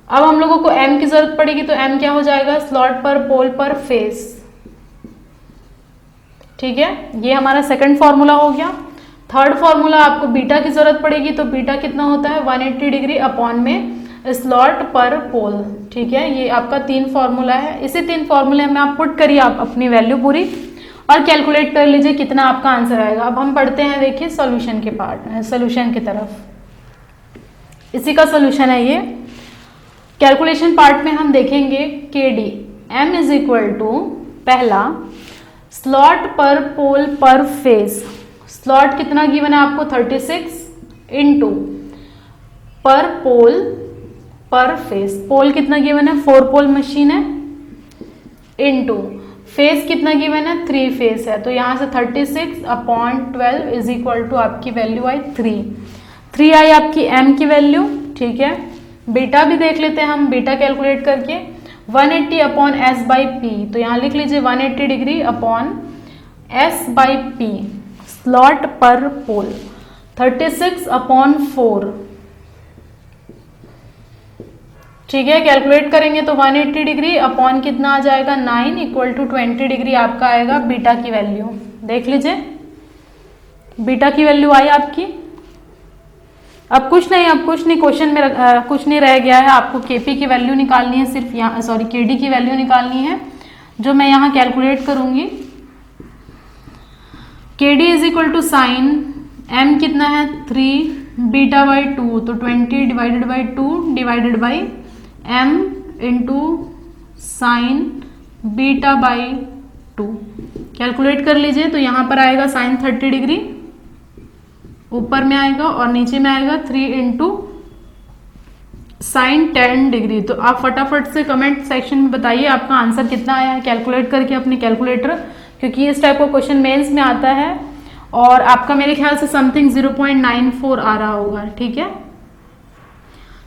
अब हम लोगों को m की जरूरत पड़ेगी, तो m क्या हो जाएगा? स्लॉट पर पोल पर फेस। ठीक है, ये हमारा सेकंड फॉर्मूला हो गया। थर्ड फॉर्मूला आपको बीटा की जरूरत पड़ेगी, तो बीटा कितना होता है? 180 डिग्री अपॉन में स्लॉट पर पोल। ठीक है, ये आपका 3 फॉर्मूला है। इसी 3 फॉर्मूले में आप पुट करिए आप अपनी वैल्यू पूरी और कैलकुलेट कर लीजिए कितना आपका आंसर आएगा। अब हम पढ़ते हैं देखिए सॉल्यूशन के पार्ट, सॉल्यूशन की तरफ। इसी का सॉल्यूशन है ये। कैलकुलेशन पार्ट में हम देखेंगे KD m is equal to पहला स्लॉट पर पोल पर फेस। स्लॉट कितना गिवन है आपको? 36 इंटू पर पोल पर फेस। पोल कितना गिवन है? 4 पोल मशीन है, इंटू फेस कितना गिवन है? 3 फेस है। तो यहाँ से 36 अपॉन 12 इज इक्वल टू आपकी वैल्यू आई 3 आई आपकी m की वैल्यू। ठीक है, बीटा भी देख लेते हैं हम, बीटा कैलकुलेट करके 180 अपॉन s बाई पी। तो यहाँ लिख लीजिए 180 degree upon s by P slot पर पोल 36 अपॉन 4। ठीक है, कैलकुलेट करेंगे तो 180 डिग्री अपॉन कितना आ जाएगा? 9 इक्वल टू 20 डिग्री आपका आएगा बीटा की वैल्यू। देख लीजिए बीटा की वैल्यू आई आपकी। अब कुछ नहीं, क्वेश्चन में कुछ नहीं रह गया है। आपको केपी की वैल्यू निकालनी है, सिर्फ यहाँ सॉरी केडी की वैल्यू निकालनी है, जो मैं यहाँ कैलकुलेट करूँगी। KD is equal to sine M कितना है 3 बीटा बाई 2, तो 20 divided by 2 divided by M into sine beta by 2 calculate कर लीजिए। तो यहाँ पर आएगा साइन 30 डिग्री ऊपर में आएगा और नीचे में आएगा 3 इंटू साइन 10 डिग्री। तो आप फटाफट से कमेंट सेक्शन में बताइए आपका आंसर कितना आया है कैलकुलेट करके अपने कैलकुलेटर, क्योंकि इस टाइप का क्वेश्चन मेंस में आता है और आपका मेरे ख्याल से समथिंग 0.94 आ रहा होगा। ठीक है,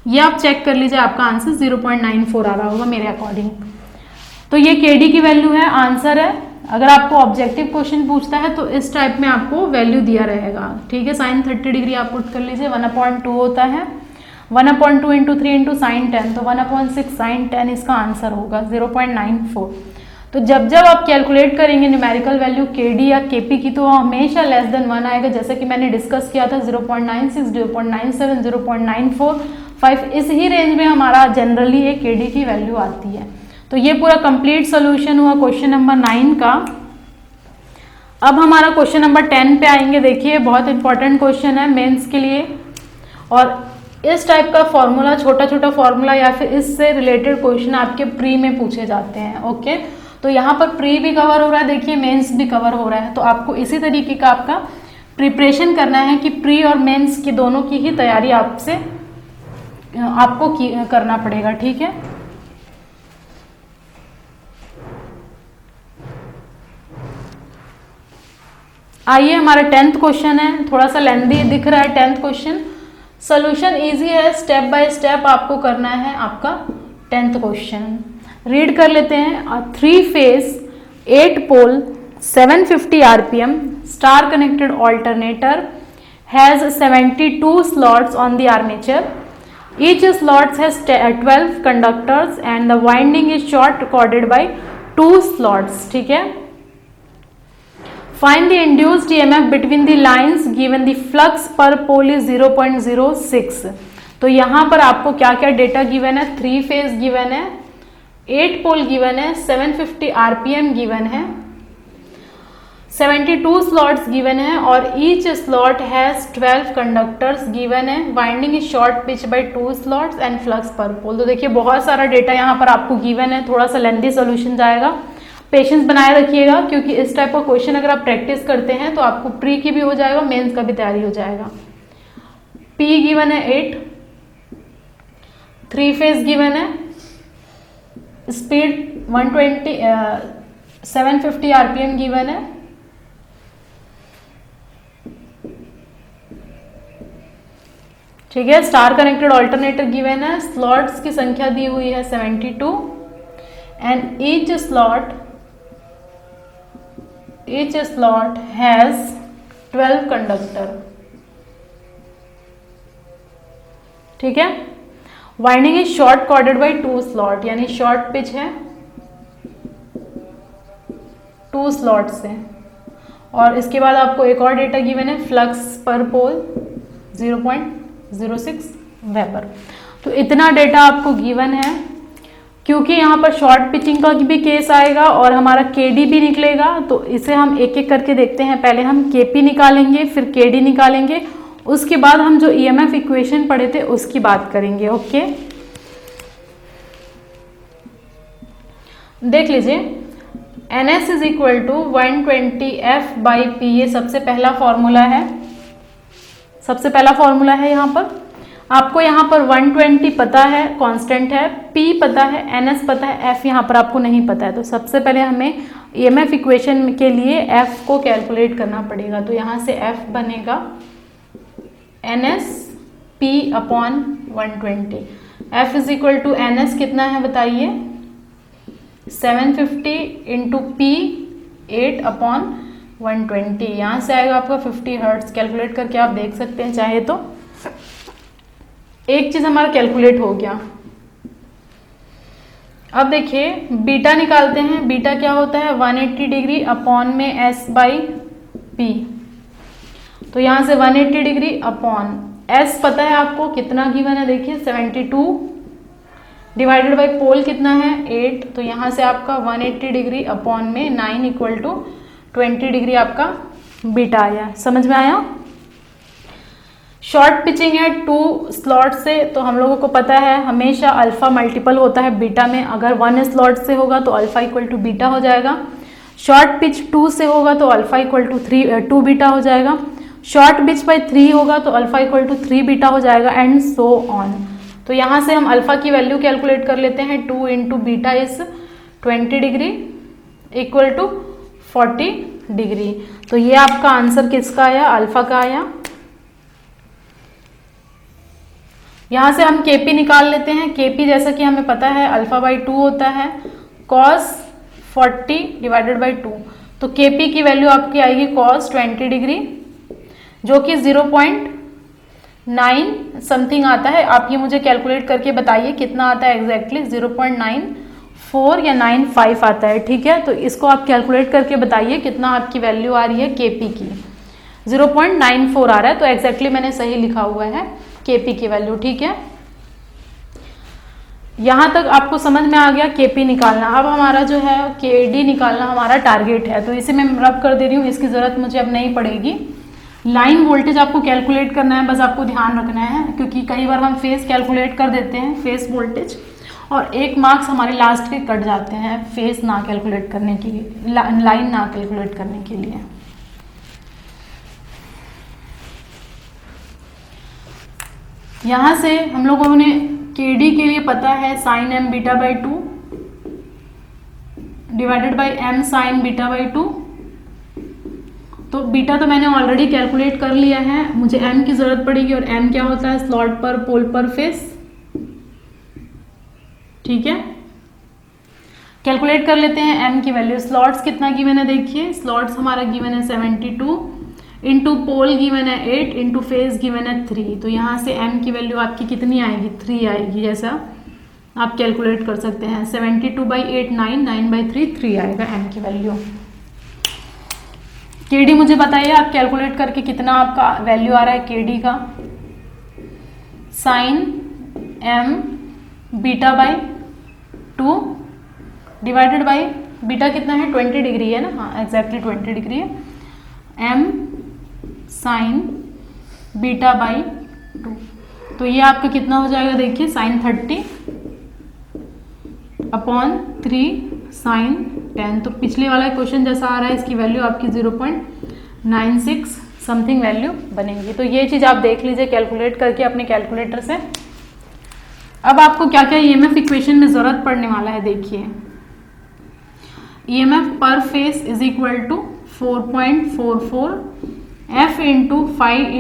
ये आप चेक कर लीजिए, आपका आंसर 0.94 आ रहा होगा मेरे अकॉर्डिंग। तो ये केडी की वैल्यू है, आंसर है। अगर आपको ऑब्जेक्टिव क्वेश्चन पूछता है तो इस टाइप में आपको वैल्यू दिया रहेगा। ठीक है, साइन 30 डिग्री आप पुट कर लीजिए, 1/2 होता है, 1/2 इंटू 3 इंटू साइन 10, तो 1/6 साइन 10 इसका आंसर होगा 0.94। तो जब जब आप कैलकुलेट करेंगे न्यूमेरिकल वैल्यू केडी या केपी की, तो हमेशा लेस देन 1 आएगा, जैसे कि मैंने डिस्कस किया था 0.96, 0.97, 0.945, इस ही रेंज में हमारा जनरली ये केडी की वैल्यू आती है। तो ये पूरा कंप्लीट सोल्यूशन हुआ क्वेश्चन नंबर 9 का। अब हमारा क्वेश्चन नंबर 10 पे आएंगे। देखिए बहुत इंपॉर्टेंट क्वेश्चन है मेंस के लिए, और इस टाइप का फॉर्मूला, छोटा छोटा फॉर्मूला या फिर इससे रिलेटेड क्वेश्चन आपके प्री में पूछे जाते हैं। ओके, तो यहाँ पर प्री भी कवर हो रहा है, देखिए मेंस भी कवर हो रहा है। तो आपको इसी तरीके का आपका प्रिपरेशन करना है कि प्री और मेंस की दोनों की ही तैयारी आपको करना पड़ेगा। ठीक है, आइए हमारा 10th क्वेश्चन है, थोड़ा सा लेंदी दिख रहा है 10th क्वेश्चन। सोल्यूशन इजी है, स्टेप बाय स्टेप आपको करना है आपका 10th क्वेश्चन। रीड कर लेते हैं। 3 phase 8 pole 750 RPM star connected alternator has 72 slots on the armature. Each slot has 12 conductors and the winding is short corded by 2 slots. ठीक है, Find the induced EMF between the lines given the flux per pole is 0.06. तो यहाँ पर आपको क्या क्या डेटा गिवन है, 3 फेज गिवन है, 8 पोल गिवन है, 750 RPM गिवन है, 72 स्लॉट्स गिवन है और each slot has 12 conductors given है, winding is short pitch by 2 slots and flux per pole. तो देखिए बहुत सारा डेटा यहाँ पर आपको गिवन है, थोड़ा सा लेंथी सोल्यूशन जाएगा, पेशेंस बनाए रखिएगा, क्योंकि इस टाइप का क्वेश्चन अगर आप प्रैक्टिस करते हैं तो आपको प्री की भी हो जाएगा, मेंस का भी तैयारी हो जाएगा। पी गिवन है 8, 3 फेज गिवन है, स्पीड 750 RPM गिवन है, ठीक है, स्टार कनेक्टेड ऑल्टरनेटर गिवन है, स्लॉट्स की संख्या दी हुई है 72 and each slot has 12 conductor. ठीक है, winding is short chorded by 2 slot, यानी शॉर्ट पिच है 2 स्लॉट से। और इसके बाद आपको एक और डेटा गिवन है, फ्लक्स पर पोल 0.06 वेबर। तो इतना डेटा आपको गिवन है, क्योंकि यहाँ पर शॉर्ट पिचिंग का भी केस आएगा और हमारा केडी भी निकलेगा। तो इसे हम एक एक करके देखते हैं। पहले हम केपी निकालेंगे, फिर केडी निकालेंगे, उसके बाद हम जो ईएमएफ इक्वेशन पढ़े थे उसकी बात करेंगे। ओके, देख लीजिए, NS is equal to 120F by P, ये सबसे पहला फॉर्मूला है, सबसे पहला फॉर्मूला है। यहाँ पर आपको यहाँ पर 120 पता है, कांस्टेंट है, P पता है, NS पता है, F यहाँ पर आपको नहीं पता है। तो सबसे पहले हमें EMF इक्वेशन के लिए F को कैलकुलेट करना पड़ेगा। तो यहाँ से F बनेगा NS P upon 120। F is equal to NS कितना है बताइए, 750 इंटू P 8 अपॉन 120। यहाँ से आएगा आपका 50 हर्ट्ज। कैलकुलेट करके आप देख सकते हैं चाहे तो। एक चीज हमारा कैलकुलेट हो गया। अब देखिए बीटा निकालते हैं। बीटा क्या होता है, 180 डिग्री अपॉन में S बाई पी। तो यहाँ से 180 डिग्री अपॉन एस पता है आपको कितना गिवन है, देखिए 72 डिवाइडेड बाई पोल कितना है 8, तो यहाँ से आपका 180 डिग्री अपॉन में 9 इक्वल टू 20 डिग्री आपका बीटा आया। समझ में आया? शॉर्ट पिचिंग है 2 स्लॉट से, तो हम लोगों को पता है हमेशा अल्फा मल्टीपल होता है बीटा में, अगर 1 स्लॉट से होगा तो अल्फा इक्वल टू बीटा हो जाएगा। शॉर्ट पिच 2 से होगा तो अल्फा इक्वल टू 2 बीटा हो जाएगा। शॉर्ट पिच बाई 3 होगा तो अल्फा इक्वल टू 3 बीटा हो जाएगा, एंड सो ऑन। तो यहाँ से हम अल्फा की वैल्यू कैलकुलेट कर लेते हैं। 2 into beta is 20 degree equal to 40 degree. तो ये आपका आंसर किसका आया? अल्फा का आया। यहाँ से हम केपी निकाल लेते हैं। केपी जैसा कि हमें पता है अल्फा बाई 2 होता है कॉस 40 डिवाइडेड बाई 2, तो केपी की वैल्यू आपकी आएगी कॉस 20 डिग्री, जो कि 0.9 समथिंग आता है। आप ये मुझे कैलकुलेट करके बताइए कितना आता है एग्जैक्टली। 0.94 या 95 आता है, ठीक है। तो इसको आप कैलकुलेट करके बताइए कितना आपकी वैल्यू आ रही है केपी की। 0.94 आ रहा है, तो एग्जैक्टली मैंने सही लिखा हुआ है केपी की वैल्यू, ठीक है। यहाँ तक आपको समझ में आ गया केपी निकालना। अब हमारा जो है केडी निकालना हमारा टारगेट है, तो इसे मैं रब कर दे रही हूँ, इसकी ज़रूरत मुझे अब नहीं पड़ेगी। लाइन वोल्टेज आपको कैलकुलेट करना है, बस आपको ध्यान रखना है, क्योंकि कई बार हम फेस कैलकुलेट कर देते हैं, फेस वोल्टेज, और 1 मार्क्स हमारे लास्ट के कट जाते हैं फेस ना कैलकुलेट करने के लिए, लाइन ना कैलकुलेट करने के लिए। यहाँ से हम लोगों ने केडी के लिए पता है sine M beta by 2 divided by M sine beta by 2, तो बीटा तो मैंने ऑलरेडी कैलकुलेट कर लिया है, मुझे एम की जरूरत पड़ेगी, और एम क्या होता है? स्लॉट पर पोल पर फेस, ठीक है। कैलकुलेट कर लेते हैं एम की वैल्यू। स्लॉट्स कितना गिवन है देखिए, स्लॉट्स हमारा गिवन है 72 इंटू पोल गिवन है 8 इंटू फेस गिवन है 3, तो यहाँ से m की वैल्यू आपकी कितनी आएगी? 3 आएगी, जैसा आप कैलकुलेट कर सकते हैं। 72 बाई 8 9, 9 बाई 3 3 आएगा m की वैल्यू। केडी मुझे बताइए आप कैलकुलेट करके कितना आपका वैल्यू आ रहा है केडी का। Sine m beta by 2 divided by beta कितना है? 20 डिग्री है ना, हाँ एग्जैक्टली 20 डिग्री है। m साइन बीटा बाई 2, तो ये आपका कितना हो जाएगा देखिए, साइन 30 अपॉन 3 साइन 10। तो पिछले वाला क्वेश्चन जैसा आ रहा है, इसकी वैल्यू आपकी 0.96 समथिंग वैल्यू बनेगी। तो ये चीज़ आप देख लीजिए कैलकुलेट करके अपने कैलकुलेटर से। अब आपको क्या क्या ईएमएफ इक्वेशन में ज़रूरत पड़ने वाला है देखिए। EMF per phase is equal to 4.44 F into 5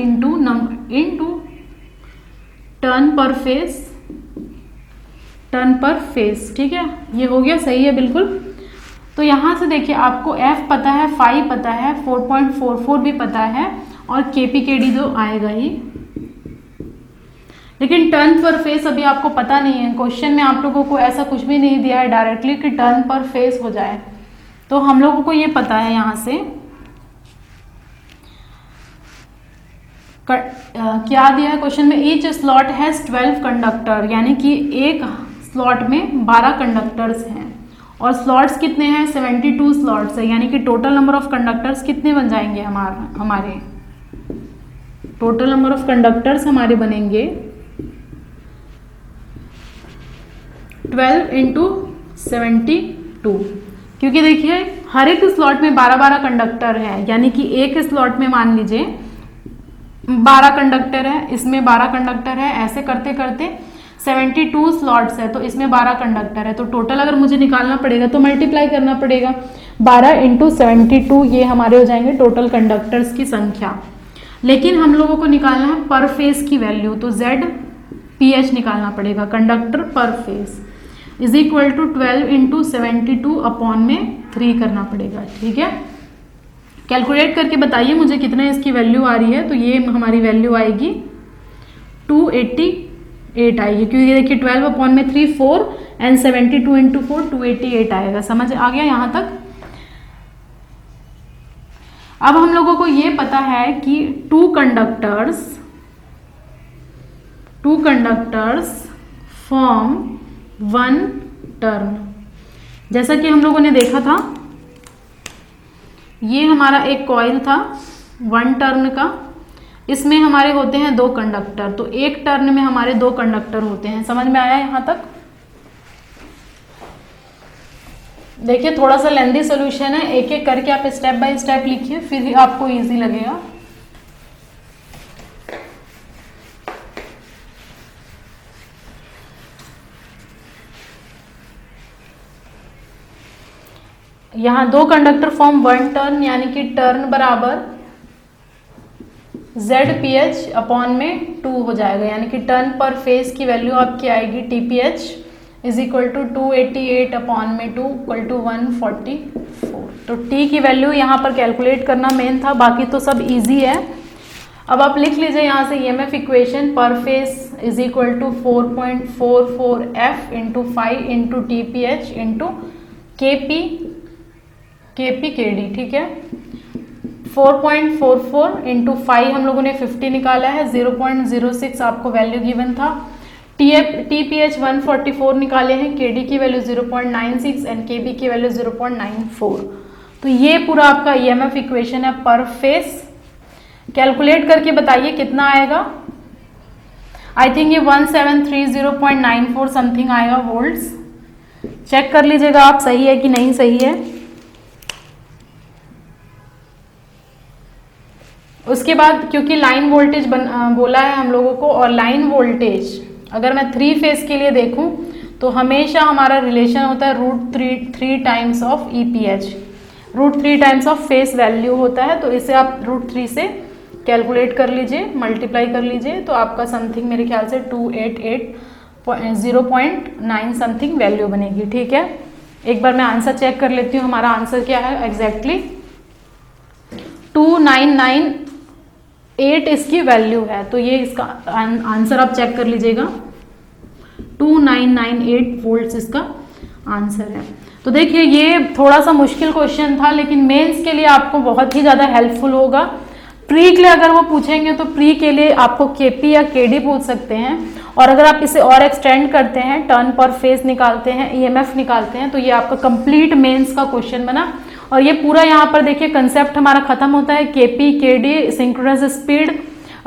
into turn per phase, ठीक है। ये हो गया, सही है बिल्कुल। तो यहाँ से देखिए आपको F पता है, 5 पता है, 4.44 भी पता है, और KD तो आएगा ही, लेकिन टर्न पर फेस अभी आपको पता नहीं है। क्वेश्चन में आप लोगों को ऐसा कुछ भी नहीं दिया है डायरेक्टली कि टर्न पर फेस हो जाए, तो हम लोगों को ये पता है यहाँ से क्या दिया है क्वेश्चन में। ईच स्लॉट हैज 12 कंडक्टर, यानी कि एक स्लॉट में 12 कंडक्टर्स हैं, और स्लॉट्स कितने हैं? 72 स्लॉट्स है, यानी कि टोटल नंबर ऑफ कंडक्टर्स कितने बन जाएंगे हमारे टोटल नंबर ऑफ कंडक्टर्स हमारे बनेंगे 12 इंटू 72, क्योंकि देखिए हर एक स्लॉट में 12-12 कंडक्टर है, यानी कि एक स्लॉट में मान लीजिए 12 कंडक्टर है, इसमें 12 कंडक्टर है, ऐसे करते करते 72 स्लॉट्स है, तो इसमें 12 कंडक्टर है। तो टोटल अगर मुझे निकालना पड़ेगा तो मल्टीप्लाई करना पड़ेगा, 12 इंटू 72, ये हमारे हो जाएंगे टोटल कंडक्टर्स की संख्या। लेकिन हम लोगों को निकालना है पर फेस की वैल्यू, तो ZPH निकालना पड़ेगा, conductor per phase is equal to 12 into 72 upon में 3 करना पड़ेगा, ठीक है। कैलकुलेट करके बताइए मुझे कितना इसकी वैल्यू आ रही है। तो ये हमारी वैल्यू आएगी 288 आएगी, क्योंकि देखिए 12 अपॉन में 3 4 एंड 72 इंटू 4 288 आएगा। समझ आ गया यहाँ तक। अब हम लोगों को ये पता है कि 2 कंडक्टर्स 2 कंडक्टर्स फॉर्म 1 टर्न। जैसा कि हम लोगों ने देखा था, ये हमारा एक कॉइल था 1 टर्न का, इसमें हमारे होते हैं 2 कंडक्टर, तो एक टर्न में हमारे 2 कंडक्टर होते हैं। समझ में आया यहाँ तक? देखिए थोड़ा सा लेंथी सोल्यूशन है, एक एक करके आप स्टेप बाय स्टेप लिखिए, फिर ही आपको इजी लगेगा। यहाँ 2 कंडक्टर फॉर्म 1 टर्न, यानी कि टर्न बराबर ZPH अपॉन में 2 हो जाएगा, यानी कि टर्न पर फेज की वैल्यू आपकी आएगी TPH is equal to 288 upon में 2 इक्वल टू 144। तो T की वैल्यू यहाँ पर कैलकुलेट करना मेन था, बाकी तो सब इजी है। अब आप लिख लीजिए यहाँ से EMF equation, per phase is equal to 4.44 F into 5 into TPH into KP KD, ठीक है। 4.44 इंटू 5 हम लोगों ने 50 निकाला है, 0.06 आपको वैल्यू गिवन था। TPH 144 निकाले हैं, KD की वैल्यू 0.96 एंड KB की वैल्यू 0.94। तो ये पूरा आपका EMF इक्वेशन है पर फेज। कैलकुलेट करके बताइए कितना आएगा। आई थिंक ये 1730.94 समथिंग आएगा वोल्ट्स। चेक कर लीजिएगा आप सही है कि नहीं सही है। उसके बाद क्योंकि लाइन वोल्टेज बोला है हम लोगों को, और लाइन वोल्टेज अगर मैं 3 फेज के लिए देखूं तो हमेशा हमारा रिलेशन होता है √3 times of EPH, √3 times of face value होता है। तो इसे आप √3 से कैलकुलेट कर लीजिए, मल्टीप्लाई कर लीजिए, तो आपका समथिंग मेरे ख्याल से 288.0.9 समथिंग वैल्यू बनेगी, ठीक है। एक बार मैं आंसर चेक कर लेती हूँ, हमारा आंसर क्या है एग्जैक्टली 2998 इसकी वैल्यू है। तो ये इसका आंसर आप चेक कर लीजिएगा, 2998 वोल्ट्स इसका आंसर है। तो देखिए ये थोड़ा सा मुश्किल क्वेश्चन था, लेकिन मेंस के लिए आपको बहुत ही ज़्यादा हेल्पफुल होगा। प्री के लिए अगर वो पूछेंगे तो प्री के लिए आपको KP या KD पूछ सकते हैं, और अगर आप इसे और एक्सटेंड करते हैं, टर्न पर फेज निकालते हैं, EMF निकालते हैं, तो ये आपका कंप्लीट मेंस का क्वेश्चन बना। और ये पूरा यहाँ पर देखिए कंसेप्ट हमारा खत्म होता है। KP KD synchronous speed,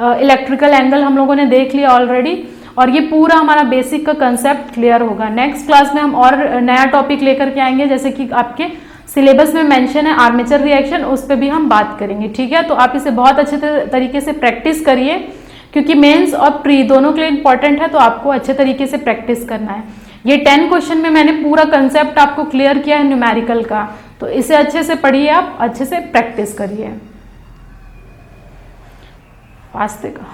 electrical angle हम लोगों ने देख लिया ऑलरेडी, और ये पूरा हमारा बेसिक का कंसेप्ट क्लियर होगा। नेक्स्ट क्लास में हम और नया टॉपिक लेकर के आएंगे, जैसे कि आपके सिलेबस में मेंशन है आर्मेचर रिएक्शन, उस पर भी हम बात करेंगे, ठीक है। तो आप इसे बहुत अच्छे तरीके से प्रैक्टिस करिए, क्योंकि मेंस और प्री दोनों के लिए इंपॉर्टेंट है, तो आपको अच्छे तरीके से प्रैक्टिस करना है। ये 10 क्वेश्चन में मैंने पूरा कंसेप्ट आपको क्लियर किया है न्यूमेरिकल का, तो इसे अच्छे से पढ़िए, आप अच्छे से प्रैक्टिस करिए। वास्ते का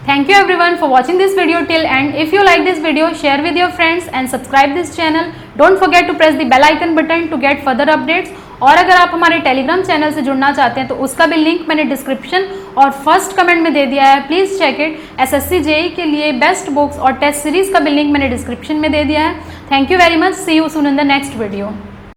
Thank you everyone for watching this video till end. If you like this video, share with your friends and subscribe this channel. Don't forget to press the bell icon button to get further updates. और अगर आप हमारे टेलीग्राम चैनल से जुड़ना चाहते हैं तो उसका भी लिंक मैंने डिस्क्रिप्शन और फर्स्ट कमेंट में दे दिया है, please check it. SSC JEE के लिए बेस्ट बुक्स और टेस्ट सीरीज का भी लिंक मैंने डिस्क्रिप्शन में दे दिया है। Thank you very much, see you soon in the next video.